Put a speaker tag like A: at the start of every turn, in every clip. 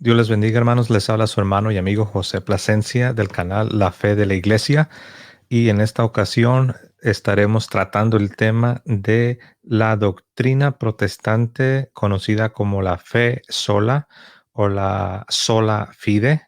A: Dios les bendiga, hermanos. Les habla su hermano y amigo José Plasencia del canal La Fe de la Iglesia. Y en esta ocasión estaremos tratando el tema de la doctrina protestante conocida como la fe sola o la sola fide,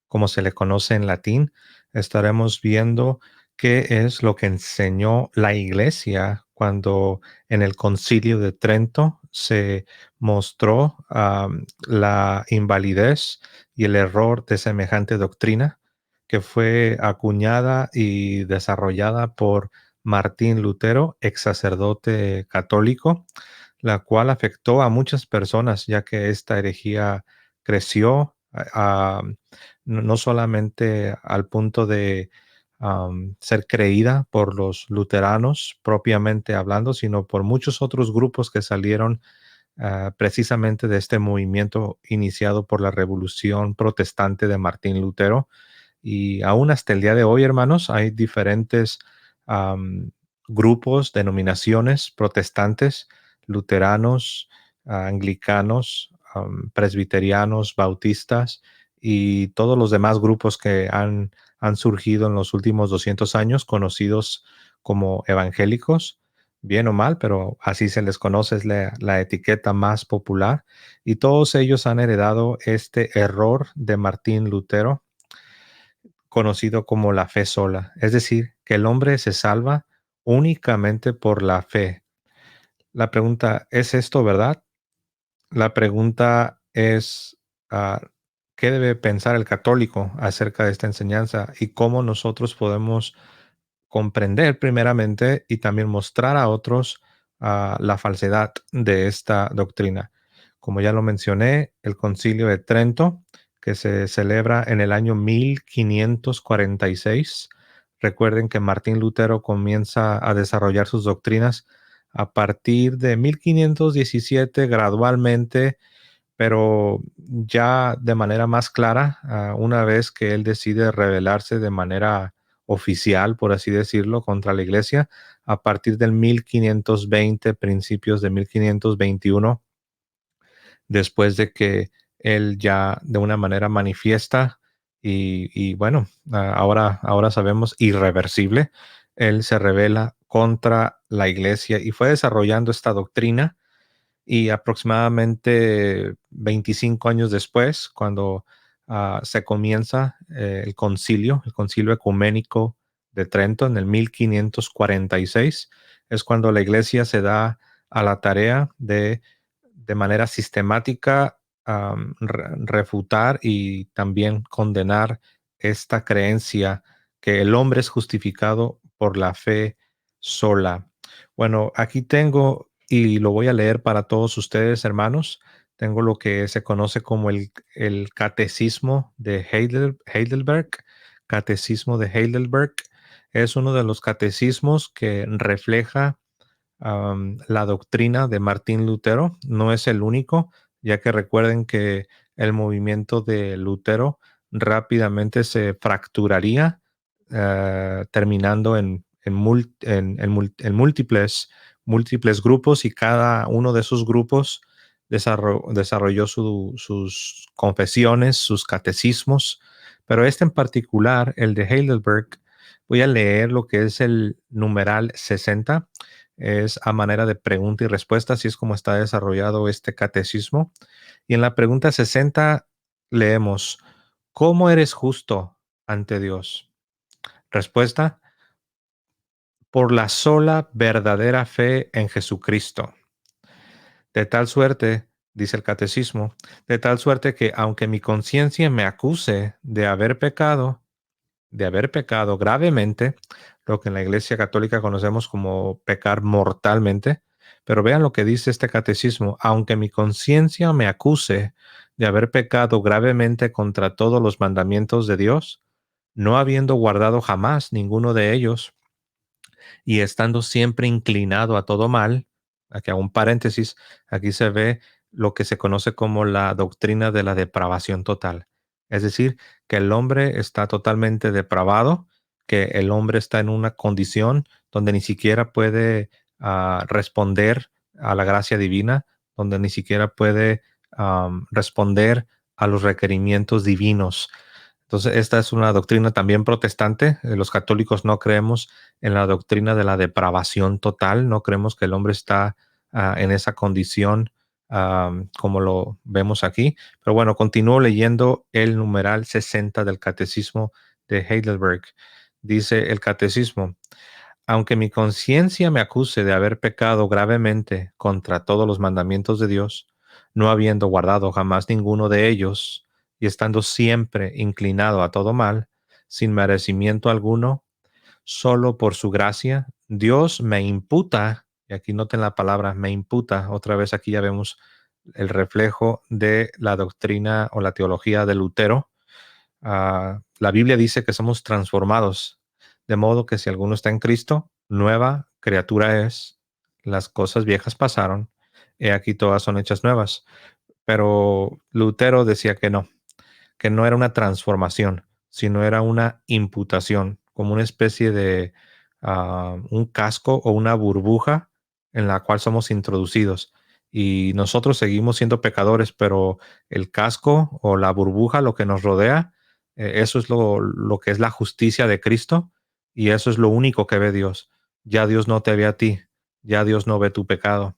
A: como se le conoce en latín. Estaremos viendo qué es lo que enseñó la Iglesia cuando en el Concilio de Trento se mostró la invalidez y el error de semejante doctrina que fue acuñada y desarrollada por Martín Lutero, ex sacerdote católico, la cual afectó a muchas personas, ya que esta herejía creció no solamente al punto de ser creída por los luteranos propiamente hablando, sino por muchos otros grupos que salieron precisamente de este movimiento iniciado por la Revolución Protestante de Martín Lutero. Y aún hasta el día de hoy, hermanos, hay diferentes am, grupos, denominaciones protestantes, luteranos, anglicanos, presbiterianos, bautistas y todos los demás grupos que han surgido en los últimos 200 años, conocidos como evangélicos, bien o mal, pero así se les conoce, es la etiqueta más popular. Y todos ellos han heredado este error de Martín Lutero, conocido como la fe sola, es decir, que el hombre se salva únicamente por la fe. La pregunta, ¿es esto verdad? La pregunta es, ah, ¿qué debe pensar el católico acerca de esta enseñanza y cómo nosotros podemos comprender primeramente y también mostrar a otros la falsedad de esta doctrina? Como ya lo mencioné, el Concilio de Trento, que se celebra en el año 1546. Recuerden que Martín Lutero comienza a desarrollar sus doctrinas a partir de 1517 gradualmente, pero ya de manera más clara, una vez que él decide rebelarse de manera oficial, por así decirlo, contra la iglesia, a partir del 1520, principios de 1521, después de que él ya de una manera manifiesta y bueno, ahora sabemos irreversible, él se revela contra la iglesia y fue desarrollando esta doctrina. Y aproximadamente 25 años después, cuando se comienza el concilio ecuménico de Trento en el 1546, es cuando la iglesia se da a la tarea de manera sistemática refutar y también condenar esta creencia que el hombre es justificado por la fe sola. Bueno, aquí tengo, y lo voy a leer para todos ustedes, hermanos. Tengo lo que se conoce como el Catecismo de Heidelberg. Catecismo de Heidelberg es uno de los catecismos que refleja la doctrina de Martín Lutero. No es el único, ya que recuerden que el movimiento de Lutero rápidamente se fracturaría, terminando en múltiples grupos, y cada uno de esos grupos desarrolló sus confesiones, sus catecismos. Pero este en particular, el de Heidelberg, voy a leer lo que es el numeral 60. Es a manera de pregunta y respuesta, así es como está desarrollado este catecismo. Y en la pregunta 60 leemos: ¿cómo eres justo ante Dios? Respuesta: por la sola verdadera fe en Jesucristo. De tal suerte, dice el catecismo, de tal suerte que aunque mi conciencia me acuse de haber pecado gravemente, lo que en la Iglesia Católica conocemos como pecar mortalmente. Pero vean lo que dice este catecismo: aunque mi conciencia me acuse de haber pecado gravemente contra todos los mandamientos de Dios, no habiendo guardado jamás ninguno de ellos, y estando siempre inclinado a todo mal. Aquí hago un paréntesis, aquí se ve lo que se conoce como la doctrina de la depravación total. Es decir, que el hombre está totalmente depravado, que el hombre está en una condición donde ni siquiera puede responder a la gracia divina, donde ni siquiera puede responder a los requerimientos divinos. Entonces, esta es una doctrina también protestante. Los católicos no creemos en la doctrina de la depravación total, no creemos que el hombre está en esa condición como lo vemos aquí. Pero bueno, continúo leyendo el numeral 60 del Catecismo de Heidelberg. Dice el Catecismo: aunque mi conciencia me acuse de haber pecado gravemente contra todos los mandamientos de Dios, no habiendo guardado jamás ninguno de ellos, y estando siempre inclinado a todo mal, sin merecimiento alguno, solo por su gracia, Dios me imputa, y aquí noten la palabra me imputa, otra vez aquí ya vemos el reflejo de la doctrina o la teología de Lutero. La Biblia dice que somos transformados, de modo que si alguno está en Cristo, nueva criatura es, las cosas viejas pasaron, y aquí todas son hechas nuevas. Pero Lutero decía que no era una transformación, sino era una imputación, como una especie de un casco o una burbuja en la cual somos introducidos. Y nosotros seguimos siendo pecadores, pero el casco o la burbuja, lo que nos rodea, eso es lo que es la justicia de Cristo, y eso es lo único que ve Dios. Ya Dios no te ve a ti, ya Dios no ve tu pecado.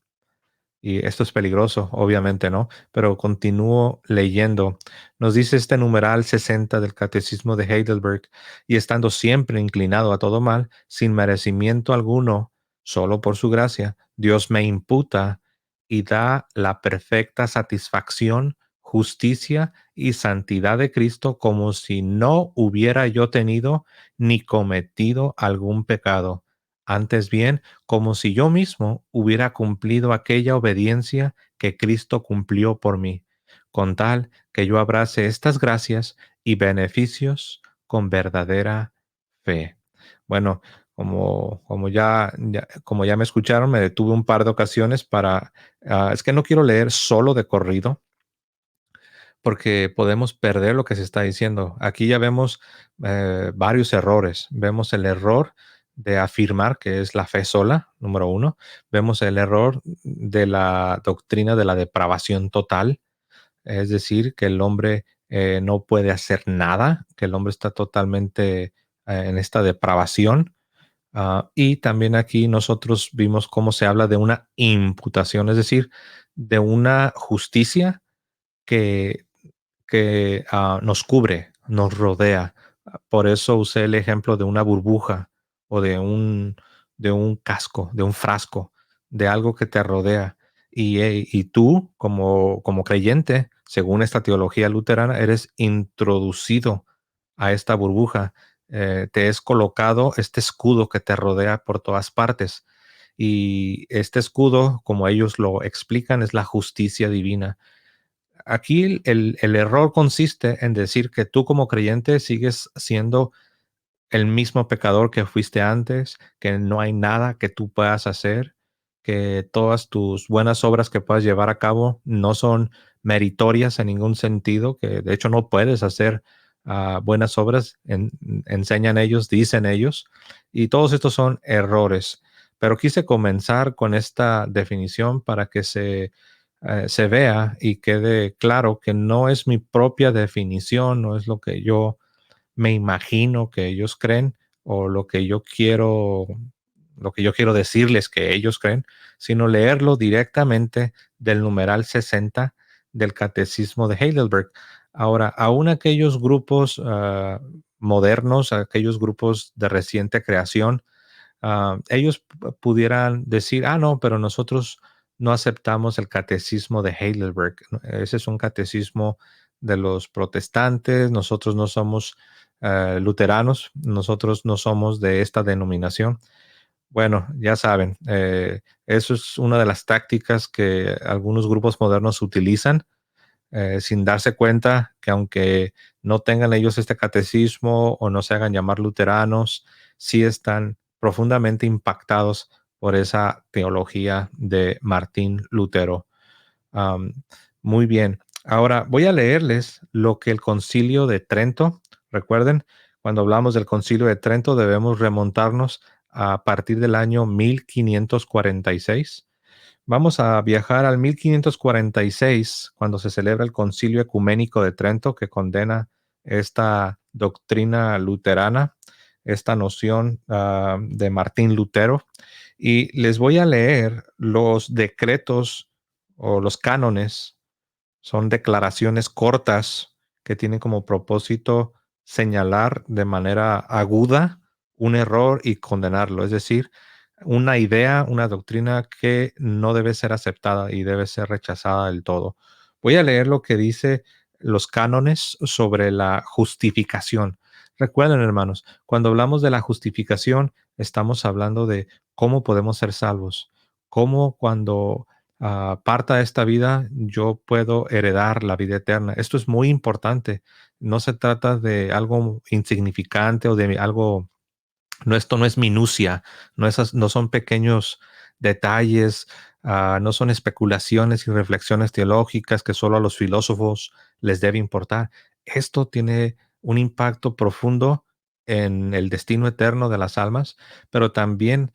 A: Y esto es peligroso, obviamente, ¿no? Pero continúo leyendo. Nos dice este numeral 60 del Catecismo de Heidelberg: y estando siempre inclinado a todo mal, sin merecimiento alguno, solo por su gracia, Dios me imputa y da la perfecta satisfacción, justicia y santidad de Cristo, como si no hubiera yo tenido ni cometido algún pecado. Antes bien, como si yo mismo hubiera cumplido aquella obediencia que Cristo cumplió por mí, con tal que yo abrace estas gracias y beneficios con verdadera fe. Bueno, como ya me escucharon, me detuve un par de ocasiones para, es que no quiero leer solo de corrido, porque podemos perder lo que se está diciendo. Aquí ya vemos varios errores. Vemos el error de afirmar que es la fe sola, número uno. Vemos el error de la doctrina de la depravación total, es decir, que el hombre no puede hacer nada, que el hombre está totalmente en esta depravación. Y también aquí nosotros vimos cómo se habla de una imputación, es decir, de una justicia que nos cubre, nos rodea. Por eso usé el ejemplo de una burbuja o de un casco, de un frasco, de algo que te rodea. Y tú, como creyente, según esta teología luterana, eres introducido a esta burbuja. Te es colocado este escudo que te rodea por todas partes. Y este escudo, como ellos lo explican, es la justicia divina. Aquí el error consiste en decir que tú como creyente sigues siendo el mismo pecador que fuiste antes, que no hay nada que tú puedas hacer, que todas tus buenas obras que puedas llevar a cabo no son meritorias en ningún sentido, que de hecho no puedes hacer buenas obras, enseñan ellos, dicen ellos, y todos estos son errores. Pero quise comenzar con esta definición para que se vea y quede claro que no es mi propia definición, no es lo que yo me imagino que ellos creen o lo que yo quiero decirles que ellos creen, sino leerlo directamente del numeral 60 del Catecismo de Heidelberg. Ahora, aún aquellos grupos modernos, aquellos grupos de reciente creación, ellos pudieran decir, no, pero nosotros no aceptamos el catecismo de Heidelberg, ¿no? Ese es un catecismo de los protestantes, nosotros no somos luteranos, nosotros no somos de esta denominación. Bueno, ya saben, eso es una de las tácticas que algunos grupos modernos utilizan sin darse cuenta que aunque no tengan ellos este catecismo o no se hagan llamar luteranos, sí están profundamente impactados por esa teología de Martín Lutero. Um, Muy bien. Ahora voy a leerles lo que el Concilio de Trento, recuerden, cuando hablamos del Concilio de Trento debemos remontarnos a partir del año 1546. Vamos a viajar al 1546, cuando se celebra el Concilio Ecuménico de Trento, que condena esta doctrina luterana, esta noción de Martín Lutero. Y les voy a leer los decretos o los cánones. Son declaraciones cortas que tienen como propósito señalar de manera aguda un error y condenarlo. Es decir, una idea, una doctrina que no debe ser aceptada y debe ser rechazada del todo. Voy a leer lo que dice los cánones sobre la justificación. Recuerden, hermanos, cuando hablamos de la justificación, estamos hablando de cómo podemos ser salvos, cómo cuando parta de esta vida, yo puedo heredar la vida eterna. Esto es muy importante. No se trata de algo insignificante o de algo, no, esto no es minucia, no son pequeños detalles, no son especulaciones y reflexiones teológicas que solo a los filósofos les debe importar. Esto tiene un impacto profundo en el destino eterno de las almas, pero también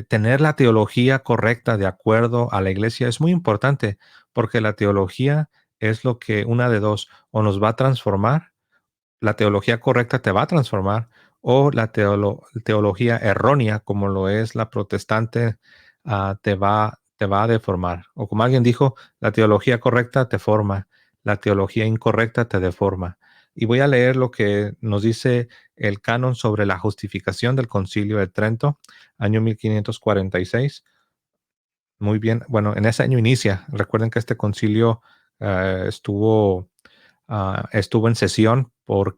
A: tener la teología correcta de acuerdo a la iglesia es muy importante, porque la teología es lo que una de dos, o nos va a transformar, la teología correcta te va a transformar, o la teología errónea, como lo es la protestante, te va a deformar. O como alguien dijo, la teología correcta te forma, la teología incorrecta te deforma. Y voy a leer lo que nos dice el canon sobre la justificación del Concilio de Trento, año 1546. Muy bien, bueno, en ese año inicia. Recuerden que este concilio estuvo en sesión por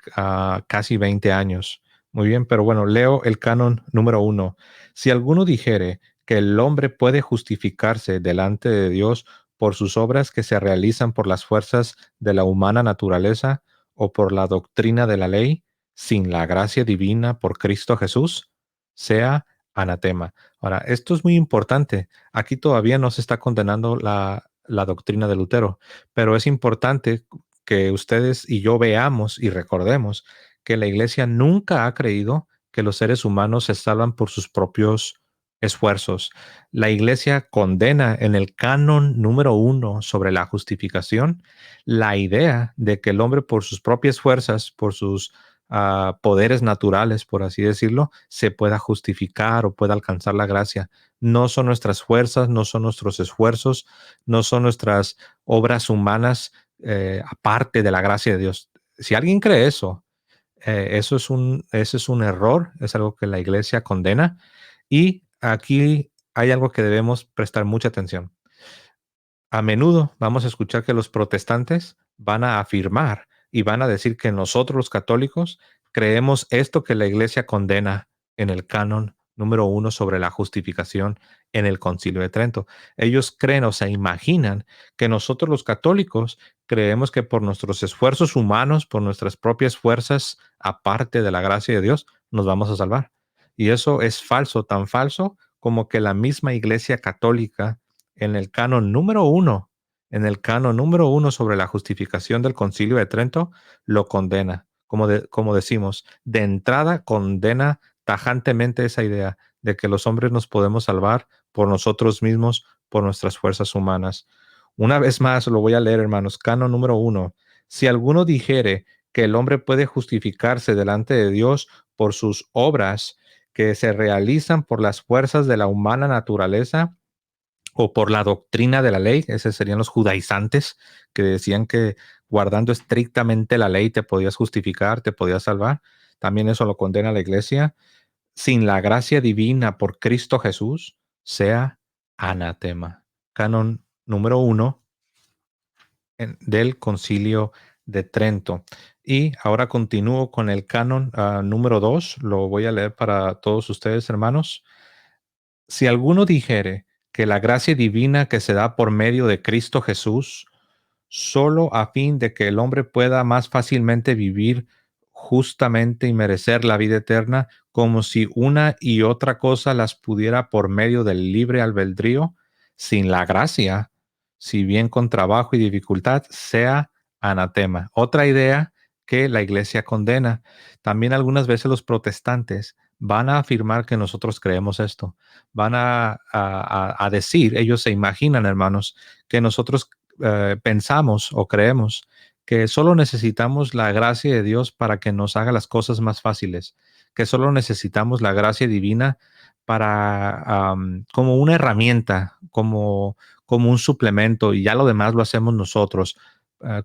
A: casi 20 años. Muy bien, pero bueno, leo el canon número 1. Si alguno dijere que el hombre puede justificarse delante de Dios por sus obras que se realizan por las fuerzas de la humana naturaleza o por la doctrina de la ley, sin la gracia divina por Cristo Jesús, sea anatema. Ahora, esto es muy importante. Aquí todavía no se está condenando la doctrina de Lutero, pero es importante que ustedes y yo veamos y recordemos que la iglesia nunca ha creído que los seres humanos se salvan por sus propios esfuerzos. La iglesia condena en el canon número 1 sobre la justificación la idea de que el hombre por sus propias fuerzas, por sus poderes naturales, por así decirlo, se pueda justificar o pueda alcanzar la gracia. No son nuestras fuerzas, no son nuestros esfuerzos, no son nuestras obras humanas aparte de la gracia de Dios. Si alguien cree eso, eso es un error, es algo que la iglesia condena. Y aquí hay algo que debemos prestar mucha atención. A menudo vamos a escuchar que los protestantes van a afirmar y van a decir que nosotros los católicos creemos esto que la iglesia condena en el canon número 1 sobre la justificación en el Concilio de Trento. Ellos creen o se imaginan que nosotros los católicos creemos que por nuestros esfuerzos humanos, por nuestras propias fuerzas, aparte de la gracia de Dios, nos vamos a salvar. Y eso es falso, tan falso como que la misma iglesia católica en el canon número 1, en el canon número 1 sobre la justificación del Concilio de Trento, lo condena. Como decimos, de entrada condena tajantemente esa idea de que los hombres nos podemos salvar por nosotros mismos, por nuestras fuerzas humanas. Una vez más, lo voy a leer, hermanos. Canon número 1. Si alguno dijere que el hombre puede justificarse delante de Dios por sus obras que se realizan por las fuerzas de la humana naturaleza, o por la doctrina de la ley, esos serían los judaizantes, que decían que guardando estrictamente la ley te podías justificar, te podías salvar. También eso lo condena la iglesia. Sin la gracia divina por Cristo Jesús, sea anatema. Canon número 1 del Concilio de Trento. Y ahora continúo con el canon número 2. Lo voy a leer para todos ustedes, hermanos. Si alguno dijere que la gracia divina que se da por medio de Cristo Jesús, solo a fin de que el hombre pueda más fácilmente vivir justamente y merecer la vida eterna, como si una y otra cosa las pudiera por medio del libre albedrío, sin la gracia, si bien con trabajo y dificultad, sea anatema. Otra idea que la iglesia condena. También algunas veces los protestantes van a afirmar que nosotros creemos esto. Van a decir, ellos se imaginan, hermanos, que nosotros pensamos o creemos que solo necesitamos la gracia de Dios para que nos haga las cosas más fáciles, que solo necesitamos la gracia divina para, como una herramienta, como un suplemento, y ya lo demás lo hacemos nosotros,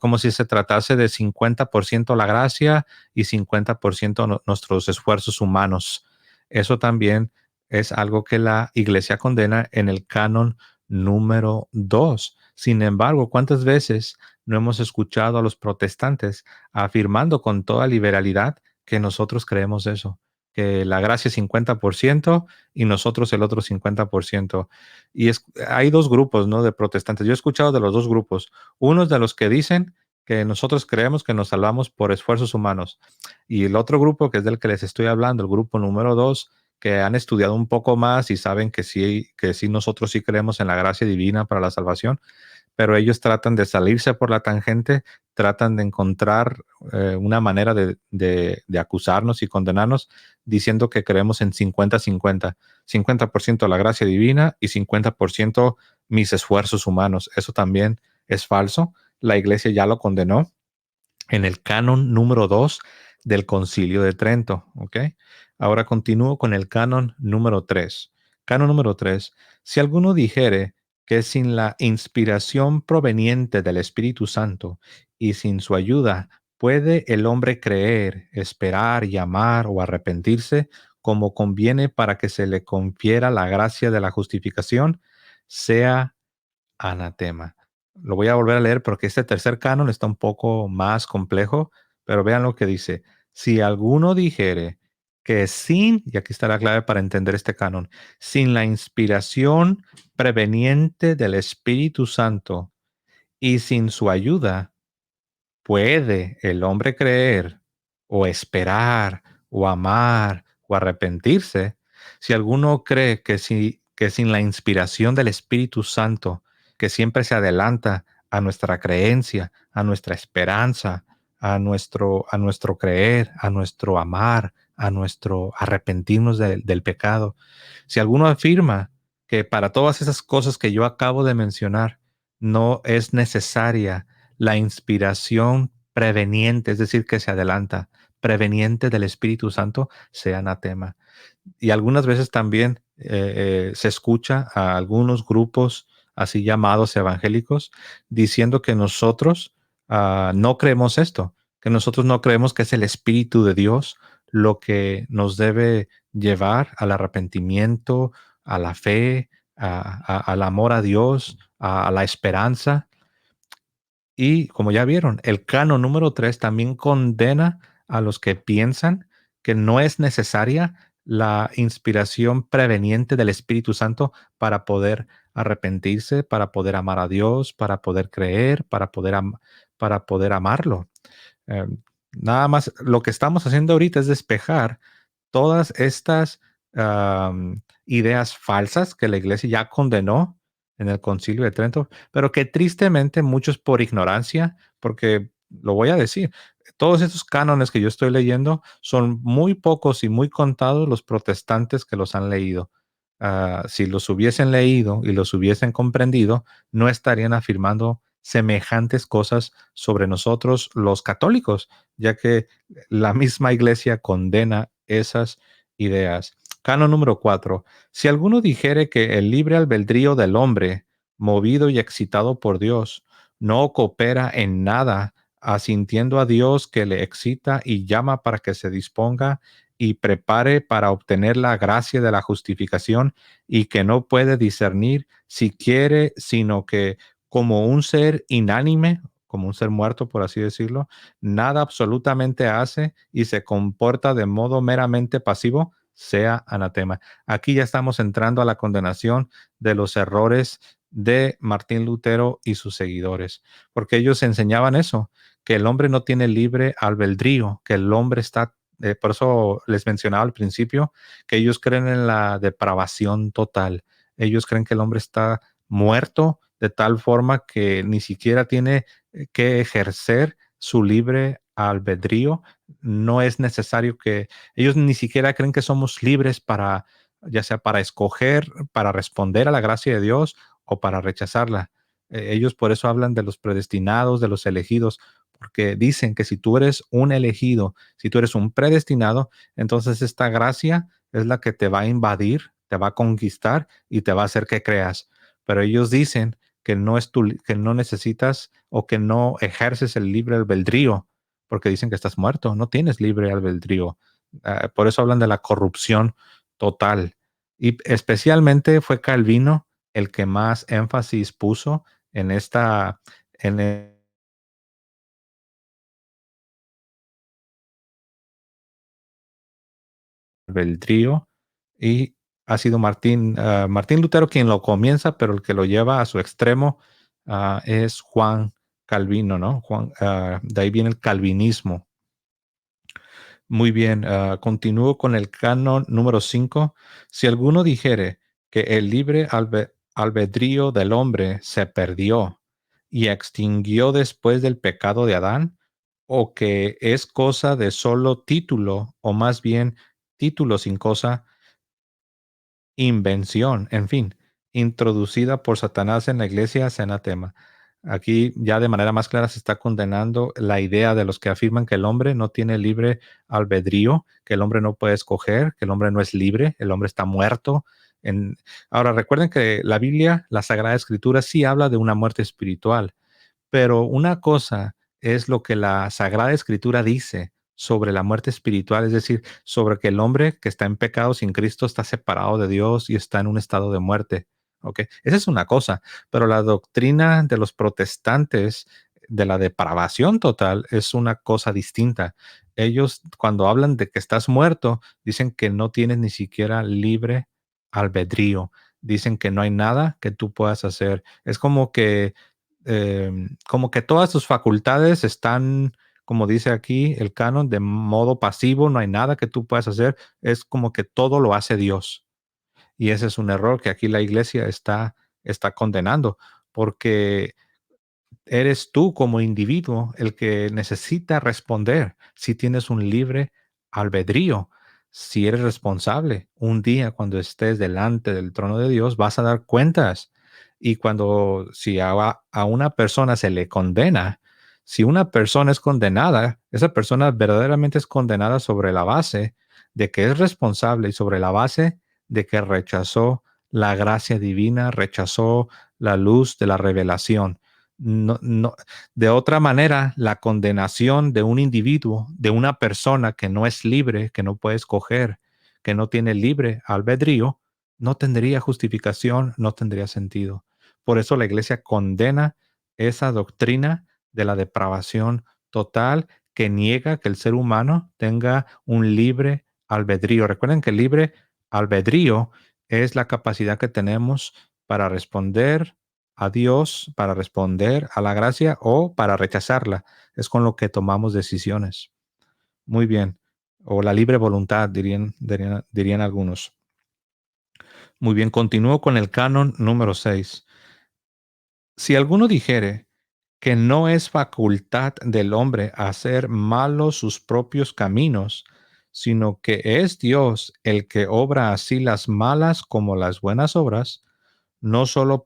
A: como si se tratase de 50% la gracia y 50% nuestros esfuerzos humanos. Eso también es algo que la iglesia condena en el canon número 2. Sin embargo, ¿cuántas veces no hemos escuchado a los protestantes afirmando con toda liberalidad que nosotros creemos eso? Que la gracia es 50% y nosotros el otro 50%. Y hay dos grupos, ¿no? De protestantes. Yo he escuchado de los dos grupos. Unos de los que dicen que nosotros creemos que nos salvamos por esfuerzos humanos. Y el otro grupo, que es del que les estoy hablando, el grupo número 2, que han estudiado un poco más y saben que sí nosotros sí creemos en la gracia divina para la salvación, pero ellos tratan de salirse por la tangente, tratan de encontrar una manera de acusarnos y condenarnos diciendo que creemos en 50-50, 50% la gracia divina y 50% mis esfuerzos humanos. Eso también es falso. La iglesia ya lo condenó en el canon número 2 del Concilio de Trento. ¿Ok? Ahora continúo con el canon número 3. Canon número 3. Si alguno dijere que sin la inspiración proveniente del Espíritu Santo y sin su ayuda puede el hombre creer, esperar, llamar o arrepentirse como conviene para que se le confiera la gracia de la justificación, sea anatema. Lo voy a volver a leer porque este tercer canon está un poco más complejo, pero vean lo que dice. Si alguno dijere que sin, y aquí está la clave para entender este canon, sin la inspiración preveniente del Espíritu Santo y sin su ayuda, ¿puede el hombre creer o esperar o amar o arrepentirse? Si alguno cree que sin la inspiración del Espíritu Santo, que siempre se adelanta a nuestra creencia, a nuestra esperanza, a nuestro creer, a nuestro amar, a nuestro arrepentirnos del pecado, si alguno afirma que para todas esas cosas que yo acabo de mencionar no es necesaria la inspiración preveniente, es decir, que se adelanta, preveniente del Espíritu Santo, sea anatema. Y algunas veces también se escucha a algunos grupos así llamados evangélicos diciendo que nosotros no creemos esto, que nosotros no creemos que es el Espíritu de Dios lo que nos debe llevar al arrepentimiento, a la fe, al amor a Dios, a la esperanza. Y como ya vieron, el canon número 3 también condena a los que piensan que no es necesaria la inspiración preveniente del Espíritu Santo para poder arrepentirse, para poder amar a Dios, para poder creer, para poder amarlo. Eh, Nada más, lo que estamos haciendo ahorita es despejar todas estas ideas falsas que la iglesia ya condenó en el Concilio de Trento, pero que tristemente muchos por ignorancia, porque lo voy a decir, todos estos cánones que yo estoy leyendo son muy pocos y muy contados los protestantes que los han leído. Si los hubiesen leído y los hubiesen comprendido, no estarían afirmando semejantes cosas sobre nosotros los católicos, ya que la misma iglesia condena esas ideas. Canon número 4. Si alguno dijere que el libre albedrío del hombre, movido y excitado por Dios, no coopera en nada, asintiendo a Dios que le excita y llama para que se disponga y prepare para obtener la gracia de la justificación y que no puede discernir si quiere, sino que como un ser inánime, como un ser muerto, por así decirlo, nada absolutamente hace y se comporta de modo meramente pasivo, sea anatema. Aquí ya estamos entrando a la condenación de los errores de Martín Lutero y sus seguidores, porque ellos enseñaban eso, que el hombre no tiene libre albedrío, que el hombre está, por eso les mencionaba al principio, que ellos creen en la depravación total. Ellos creen que el hombre está muerto de tal forma que ni siquiera tiene que ejercer su libre albedrío, no es necesario que ellos ni siquiera creen que somos libres para, ya sea para escoger, para responder a la gracia de Dios o para rechazarla. Ellos por eso hablan de los predestinados, de los elegidos, porque dicen que si tú eres un elegido, si tú eres un predestinado, entonces esta gracia es la que te va a invadir, te va a conquistar y te va a hacer que creas. Pero ellos dicen que no es tu, que no necesitas o que no ejerces el libre albedrío, porque dicen que estás muerto, no tienes libre albedrío. Por eso hablan de la corrupción total. Y especialmente fue Calvino el que más énfasis puso en esta, en el albedrío, y ha sido Martín Lutero quien lo comienza, pero el que lo lleva a su extremo es Juan Calvino, ¿no? De ahí viene el calvinismo. Muy bien, continúo con el canon número 5. Si alguno dijere que el libre albedrío del hombre se perdió y extinguió después del pecado de Adán, o que es cosa de solo título, o más bien título sin cosa, invención, en fin, introducida por Satanás en la iglesia, es anatema. Aquí ya de manera más clara se está condenando la idea de los que afirman que el hombre no tiene libre albedrío, que el hombre no puede escoger, que el hombre no es libre, el hombre está muerto. Ahora recuerden que la Biblia, la Sagrada Escritura, sí habla de una muerte espiritual, pero una cosa es lo que la Sagrada Escritura dice sobre la muerte espiritual, es decir, sobre que el hombre que está en pecado sin Cristo está separado de Dios y está en un estado de muerte. ¿Ok? Esa es una cosa, pero la doctrina de los protestantes de la depravación total es una cosa distinta. Ellos, cuando hablan de que estás muerto, dicen que no tienes ni siquiera libre albedrío. Dicen que no hay nada que tú puedas hacer. Es como que todas tus facultades están, como dice aquí el canon, de modo pasivo, no hay nada que tú puedas hacer, es como que todo lo hace Dios. Y ese es un error que aquí la iglesia está condenando, porque eres tú como individuo el que necesita responder si tienes un libre albedrío. Si eres responsable, un día cuando estés delante del trono de Dios vas a dar cuentas. Y cuando si a una persona se le condena, si una persona es condenada, esa persona verdaderamente es condenada sobre la base de que es responsable y sobre la base de que rechazó la gracia divina, rechazó la luz de la revelación. No, no, de otra manera, la condenación de un individuo, de una persona que no es libre, que no puede escoger, que no tiene libre albedrío, no tendría justificación, no tendría sentido. Por eso la iglesia condena esa doctrina de la depravación total que niega que el ser humano tenga un libre albedrío. Recuerden que el libre albedrío es la capacidad que tenemos para responder a Dios, para responder a la gracia o para rechazarla. Es con lo que tomamos decisiones. Muy bien. O la libre voluntad, dirían algunos. Muy bien, continúo con el canon número 6. Si alguno dijere que no es facultad del hombre hacer malos sus propios caminos, sino que es Dios el que obra así las malas como las buenas obras, no solo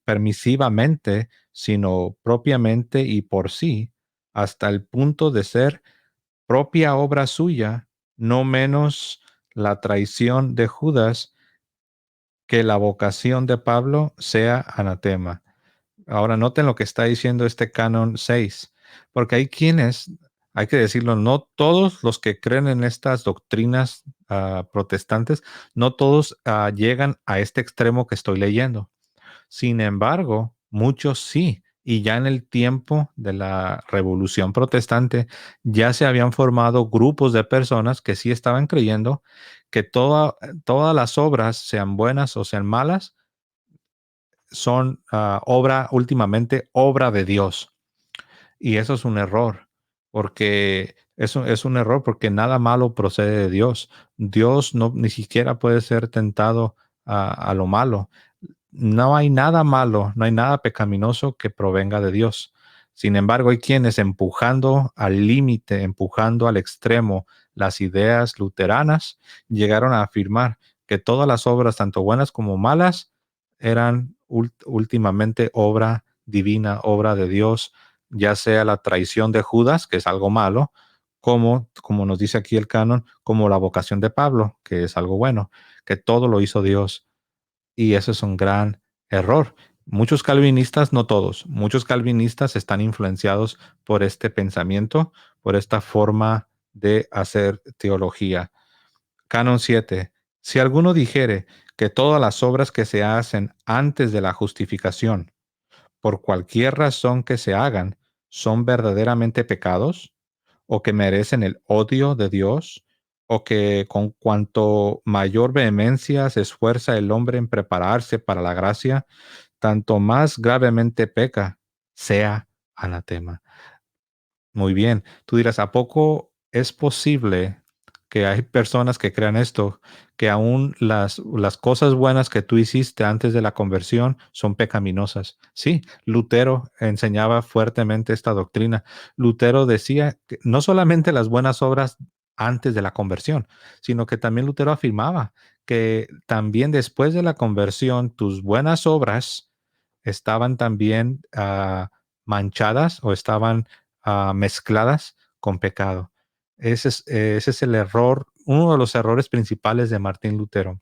A: permisivamente, sino propiamente y por sí, hasta el punto de ser propia obra suya, no menos la traición de Judas que la vocación de Pablo sea anatema. Ahora noten lo que está diciendo este canon 6, porque hay quienes, hay que decirlo, no todos los que creen en estas doctrinas protestantes, no todos llegan a este extremo que estoy leyendo. Sin embargo, muchos sí. Y ya en el tiempo de la Revolución Protestante ya se habían formado grupos de personas que sí estaban creyendo que todas las obras, sean buenas o sean malas, son últimamente obra de Dios. Y eso es un error, porque eso es un error porque nada malo procede de Dios. Dios no ni siquiera puede ser tentado a lo malo. No hay nada malo, no hay nada pecaminoso que provenga de Dios. Sin embargo, hay quienes empujando al límite, empujando al extremo las ideas luteranas, llegaron a afirmar que todas las obras, tanto buenas como malas, eran últimamente obra divina, obra de Dios, ya sea la traición de Judas, que es algo malo, como nos dice aquí el canon, como la vocación de Pablo, que es algo bueno, que todo lo hizo Dios. Y eso es un gran error. Muchos calvinistas, no todos, muchos calvinistas están influenciados por este pensamiento, por esta forma de hacer teología. Canon 7. Si alguno dijere que todas las obras que se hacen antes de la justificación, por cualquier razón que se hagan, son verdaderamente pecados, o que merecen el odio de Dios, o que con cuanto mayor vehemencia se esfuerza el hombre en prepararse para la gracia, tanto más gravemente peca, sea anatema. Muy bien. Tú dirás, ¿a poco es posible que hay personas que crean esto, que aún las cosas buenas que tú hiciste antes de la conversión son pecaminosas? Sí, Lutero enseñaba fuertemente esta doctrina. Lutero decía que no solamente las buenas obras antes de la conversión, sino que también Lutero afirmaba que también después de la conversión, tus buenas obras estaban también manchadas o estaban mezcladas con pecado. Ese es el error, uno de los errores principales de Martín Lutero.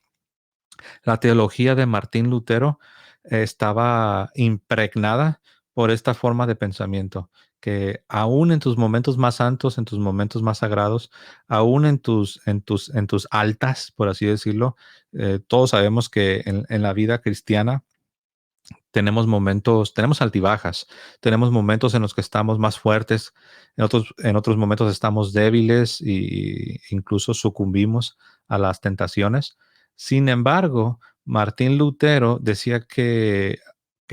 A: La teología de Martín Lutero estaba impregnada por esta forma de pensamiento, que aún en tus momentos más santos, en tus momentos más sagrados, aún en tus altas, por así decirlo, todos sabemos que en la vida cristiana tenemos momentos, tenemos altibajas, tenemos momentos en los que estamos más fuertes, en otros momentos estamos débiles e incluso sucumbimos a las tentaciones. Sin embargo, Martín Lutero decía que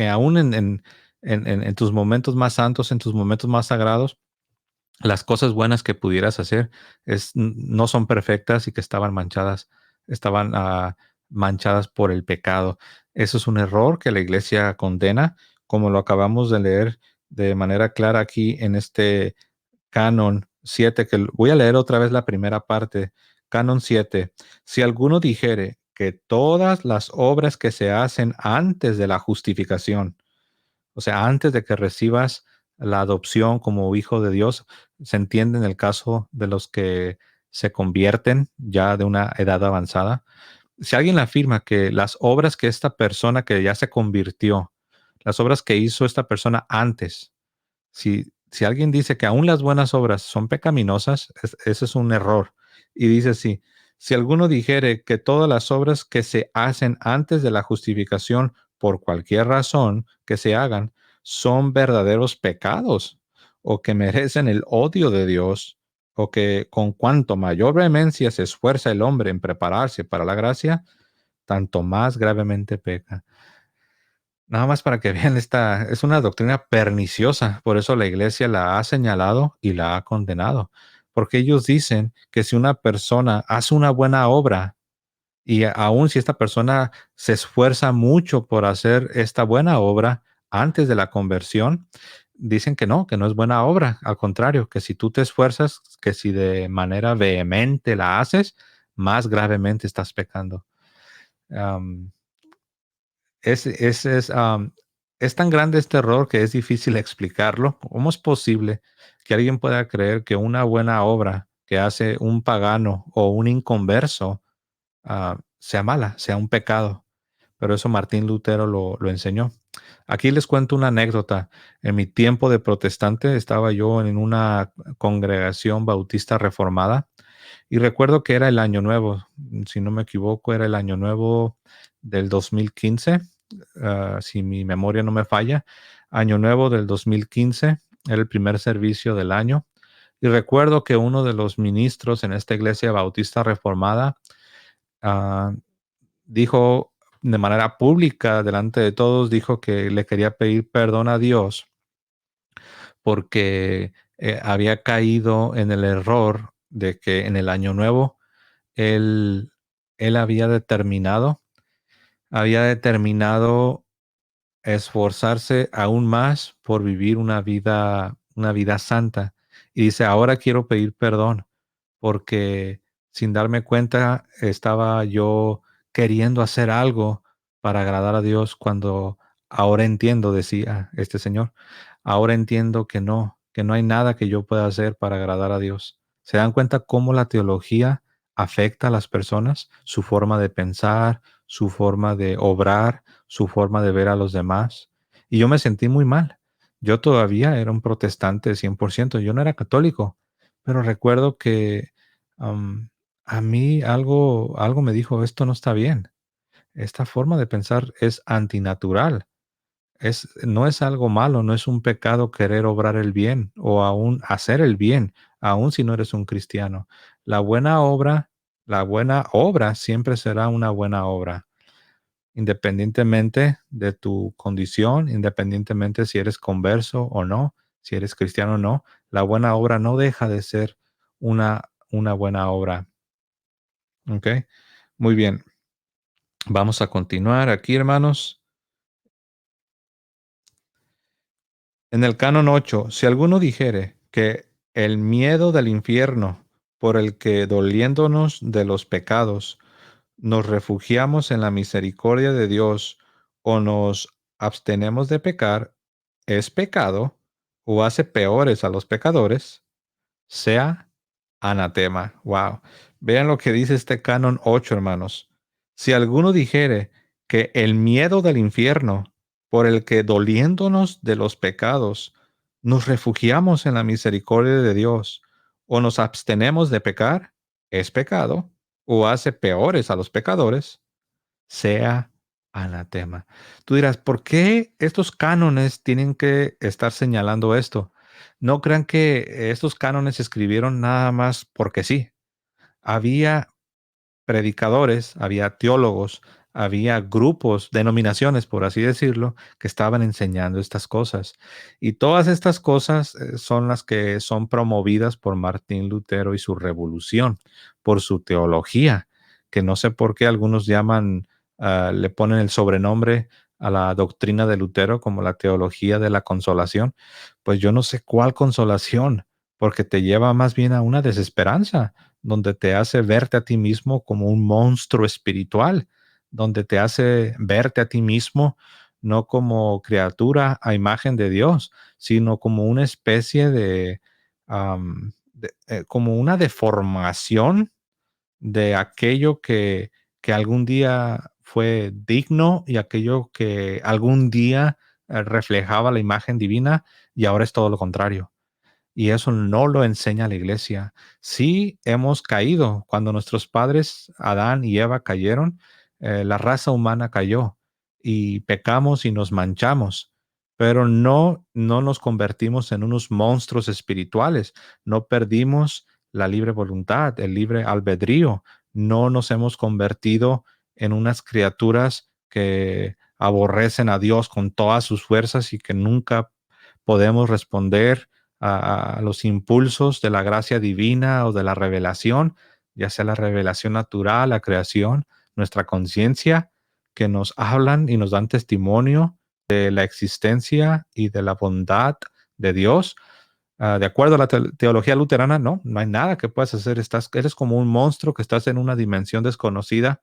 A: aún en tus momentos más santos, en tus momentos más sagrados, las cosas buenas que pudieras hacer no son perfectas y que estaban manchadas por el pecado. Eso es un error que la iglesia condena, como lo acabamos de leer de manera clara aquí en este Canon 7, que voy a leer otra vez la primera parte. Canon 7. Si alguno dijere que todas las obras que se hacen antes de la justificación, o sea, antes de que recibas la adopción como hijo de Dios, se entiende en el caso de los que se convierten ya de una edad avanzada. Si alguien afirma que las obras que esta persona que ya se convirtió, las obras que hizo esta persona antes, si alguien dice que aún las buenas obras son pecaminosas, ese es un error. Y dice así, si alguno dijere que todas las obras que se hacen antes de la justificación, por cualquier razón que se hagan, son verdaderos pecados, o que merecen el odio de Dios, o que con cuanto mayor vehemencia se esfuerza el hombre en prepararse para la gracia, tanto más gravemente peca. Nada más para que vean, esta es una doctrina perniciosa, por eso la iglesia la ha señalado y la ha condenado, porque ellos dicen que si una persona hace una buena obra y aun si esta persona se esfuerza mucho por hacer esta buena obra antes de la conversión, dicen que no es buena obra, al contrario, que si tú te esfuerzas, que si de manera vehemente la haces, más gravemente estás pecando. Am, es, es, es, am, es tan grande este error que es difícil explicarlo. ¿Cómo es posible que alguien pueda creer que una buena obra que hace un pagano o un inconverso sea mala, sea un pecado? Pero eso Martín Lutero lo enseñó. Aquí les cuento una anécdota. En mi tiempo de protestante estaba yo en una congregación bautista reformada y recuerdo que era el año nuevo, si no me equivoco, era el año nuevo del 2015, si mi memoria no me falla, año nuevo del 2015, era el primer servicio del año. Y recuerdo que uno de los ministros en esta iglesia bautista reformada ah, dijo de manera pública, delante de todos, dijo que le quería pedir perdón a Dios porque había caído en el error de que en el año nuevo él, él había determinado esforzarse aún más por vivir una vida santa. Y dice, ahora quiero pedir perdón porque sin darme cuenta estaba yo queriendo hacer algo para agradar a Dios cuando ahora entiendo, decía este señor, ahora entiendo que no hay nada que yo pueda hacer para agradar a Dios. ¿Se dan cuenta cómo la teología afecta a las personas, su forma de pensar, su forma de obrar, su forma de ver a los demás? Y yo me sentí muy mal. Yo todavía era un protestante 100%, yo no era católico, pero recuerdo que Am, a mí algo me dijo, esto no está bien. Esta forma de pensar es antinatural. No es algo malo, no es un pecado querer obrar el bien o aún hacer el bien, aun si no eres un cristiano. La buena obra, la buena obra siempre será una buena obra, independientemente de tu condición, independientemente si eres converso o no, si eres cristiano o no. La buena obra no deja de ser una buena obra. ¿Ok? Muy bien, vamos a continuar aquí, hermanos. En el canon 8, si alguno dijere que el miedo del infierno por el que doliéndonos de los pecados nos refugiamos en la misericordia de Dios o nos abstenemos de pecar, es pecado o hace peores a los pecadores, sea anatema. Wow. Vean lo que dice este canon 8, hermanos. Si alguno dijere que el miedo del infierno, por el que doliéndonos de los pecados, nos refugiamos en la misericordia de Dios, o nos abstenemos de pecar, es pecado, o hace peores a los pecadores, sea anatema. Tú dirás, ¿por qué estos cánones tienen que estar señalando esto? No crean que estos cánones se escribieron nada más porque sí. Había predicadores, había teólogos, había grupos, denominaciones, por así decirlo, que estaban enseñando estas cosas. Y todas estas cosas son las que son promovidas por Martín Lutero y su revolución, por su teología, que no sé por qué algunos llaman, le ponen el sobrenombre a la doctrina de Lutero como la teología de la consolación. Pues yo no sé cuál consolación, porque te lleva más bien a una desesperanza donde te hace verte a ti mismo como un monstruo espiritual, donde te hace verte a ti mismo no como criatura a imagen de Dios, sino como una especie como una deformación de aquello que algún día fue digno y aquello que algún día reflejaba la imagen divina y ahora es todo lo contrario. Y eso no lo enseña la iglesia. Sí hemos caído. Cuando nuestros padres, Adán y Eva, cayeron, la raza humana cayó y pecamos y nos manchamos, pero no nos convertimos en unos monstruos espirituales. No perdimos la libre voluntad, el libre albedrío. No nos hemos convertido en unas criaturas que aborrecen a Dios con todas sus fuerzas y que nunca podemos responder a los impulsos de la gracia divina o de la revelación, ya sea la revelación natural, la creación, nuestra conciencia, que nos hablan y nos dan testimonio de la existencia y de la bondad de Dios. De acuerdo a la teología luterana, no hay nada que puedas hacer. Eres como un monstruo que estás en una dimensión desconocida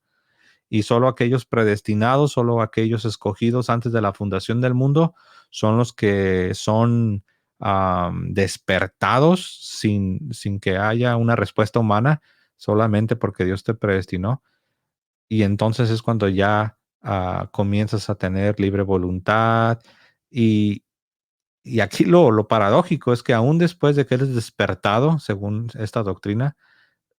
A: y solo aquellos predestinados, solo aquellos escogidos antes de la fundación del mundo son los que son despertados sin que haya una respuesta humana, solamente porque Dios te predestinó. Y entonces es cuando ya comienzas a tener libre voluntad. Y, y aquí lo paradójico es que aún después de que eres despertado, según esta doctrina,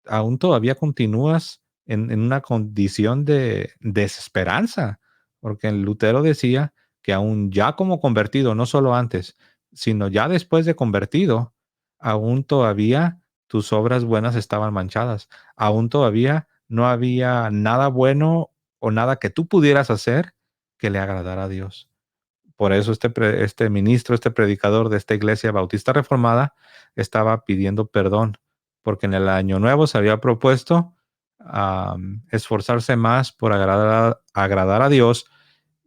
A: aún todavía continúas en una condición de desesperanza, porque el Lutero decía que aún ya como convertido, no solo antes, sino ya después de convertido, aún todavía tus obras buenas estaban manchadas, aún todavía no había nada bueno o nada que tú pudieras hacer que le agradara a Dios. Por eso este ministro, este predicador de esta iglesia bautista reformada estaba pidiendo perdón, porque en el año nuevo se había propuesto esforzarse más por agradar a Dios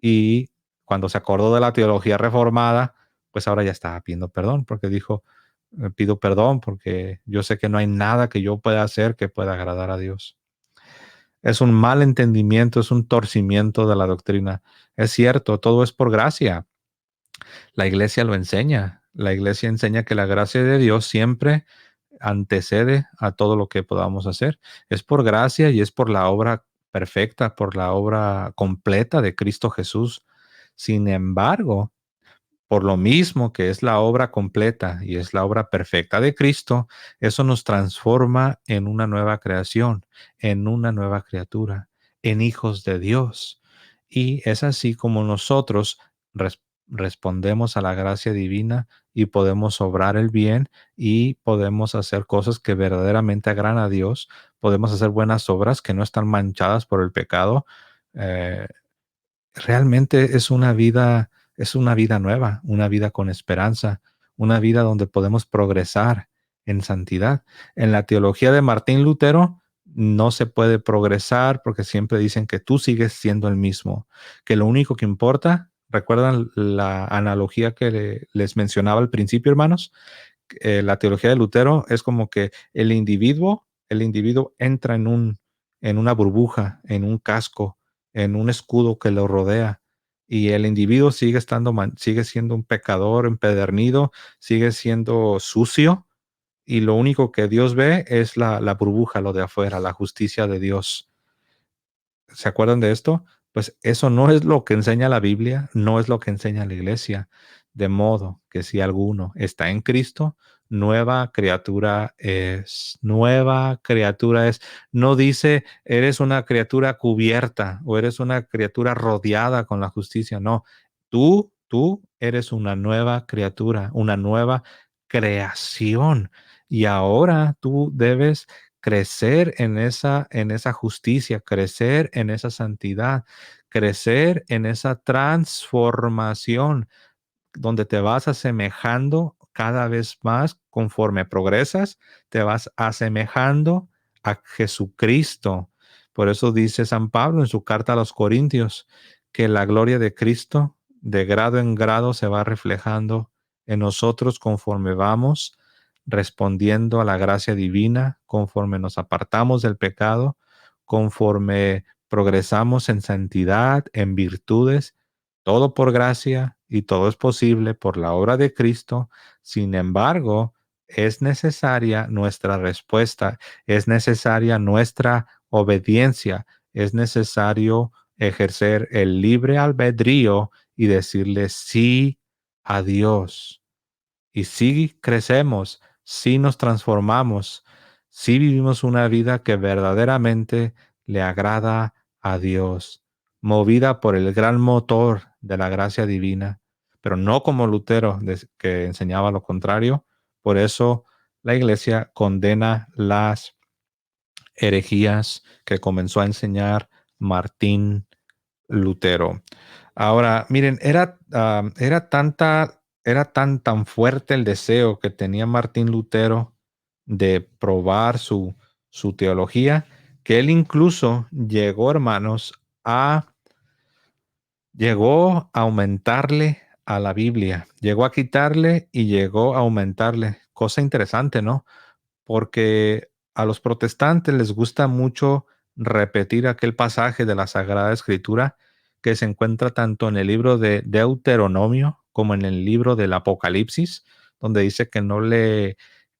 A: y cuando se acordó de la teología reformada, pues ahora ya estaba pidiendo perdón, porque dijo, pido perdón porque yo sé que no hay nada que yo pueda hacer que pueda agradar a Dios. Es un mal entendimiento, es un torcimiento de la doctrina. Es cierto, todo es por gracia. La iglesia lo enseña. La iglesia enseña que la gracia de Dios siempre antecede a todo lo que podamos hacer. Es por gracia y es por la obra perfecta, por la obra completa de Cristo Jesús. Sin embargo, por lo mismo que es la obra completa y es la obra perfecta de Cristo, eso nos transforma en una nueva creación, en una nueva criatura, en hijos de Dios. Y es así como nosotros respondemos a la gracia divina y podemos obrar el bien y podemos hacer cosas que verdaderamente agradan a Dios, podemos hacer buenas obras que no están manchadas por el pecado. Eh, Realmente es una vida nueva, una vida con esperanza, una vida donde podemos progresar en santidad. En la teología de Martín Lutero no se puede progresar porque siempre dicen que tú sigues siendo el mismo, que lo único que importa, ¿recuerdan la analogía que les mencionaba al principio, hermanos? La teología de Lutero es como que el individuo entra en una burbuja, en un casco, en un escudo que lo rodea. Y el individuo sigue siendo un pecador empedernido, sigue siendo sucio, y lo único que Dios ve es la burbuja, lo de afuera, la justicia de Dios. ¿Se acuerdan de esto? Pues eso no es lo que enseña la Biblia, no es lo que enseña la iglesia. De modo que si alguno está en Cristo, nueva criatura es. Nueva criatura es. No dice eres una criatura cubierta o eres una criatura rodeada con la justicia. No, tú eres una nueva criatura, una nueva creación. Y ahora tú debes crecer en esa justicia, crecer en esa santidad, crecer en esa transformación donde te vas asemejando cada vez más conforme progresas, te vas asemejando a Jesucristo. Por eso dice San Pablo en su carta a los Corintios que la gloria de Cristo de grado en grado se va reflejando en nosotros conforme vamos respondiendo a la gracia divina, conforme nos apartamos del pecado, conforme progresamos en santidad, en virtudes, todo por gracia y todo es posible por la obra de Cristo. Sin embargo, es necesaria nuestra respuesta, es necesaria nuestra obediencia, es necesario ejercer el libre albedrío y decirle sí a Dios. Y si crecemos, si nos transformamos, si vivimos una vida que verdaderamente le agrada a Dios, movida por el gran motor de la gracia divina, pero no como Lutero, que enseñaba lo contrario. Por eso la iglesia condena las herejías que comenzó a enseñar Martín Lutero. Ahora, miren, era tan fuerte el deseo que tenía Martín Lutero de probar su teología, que él incluso llegó, hermanos, llegó a aumentarle a la Biblia, llegó a quitarle y llegó a aumentarle. Cosa interesante, ¿no? Porque a los protestantes les gusta mucho repetir aquel pasaje de la Sagrada Escritura que se encuentra tanto en el libro de Deuteronomio como en el libro del Apocalipsis, donde dice que no le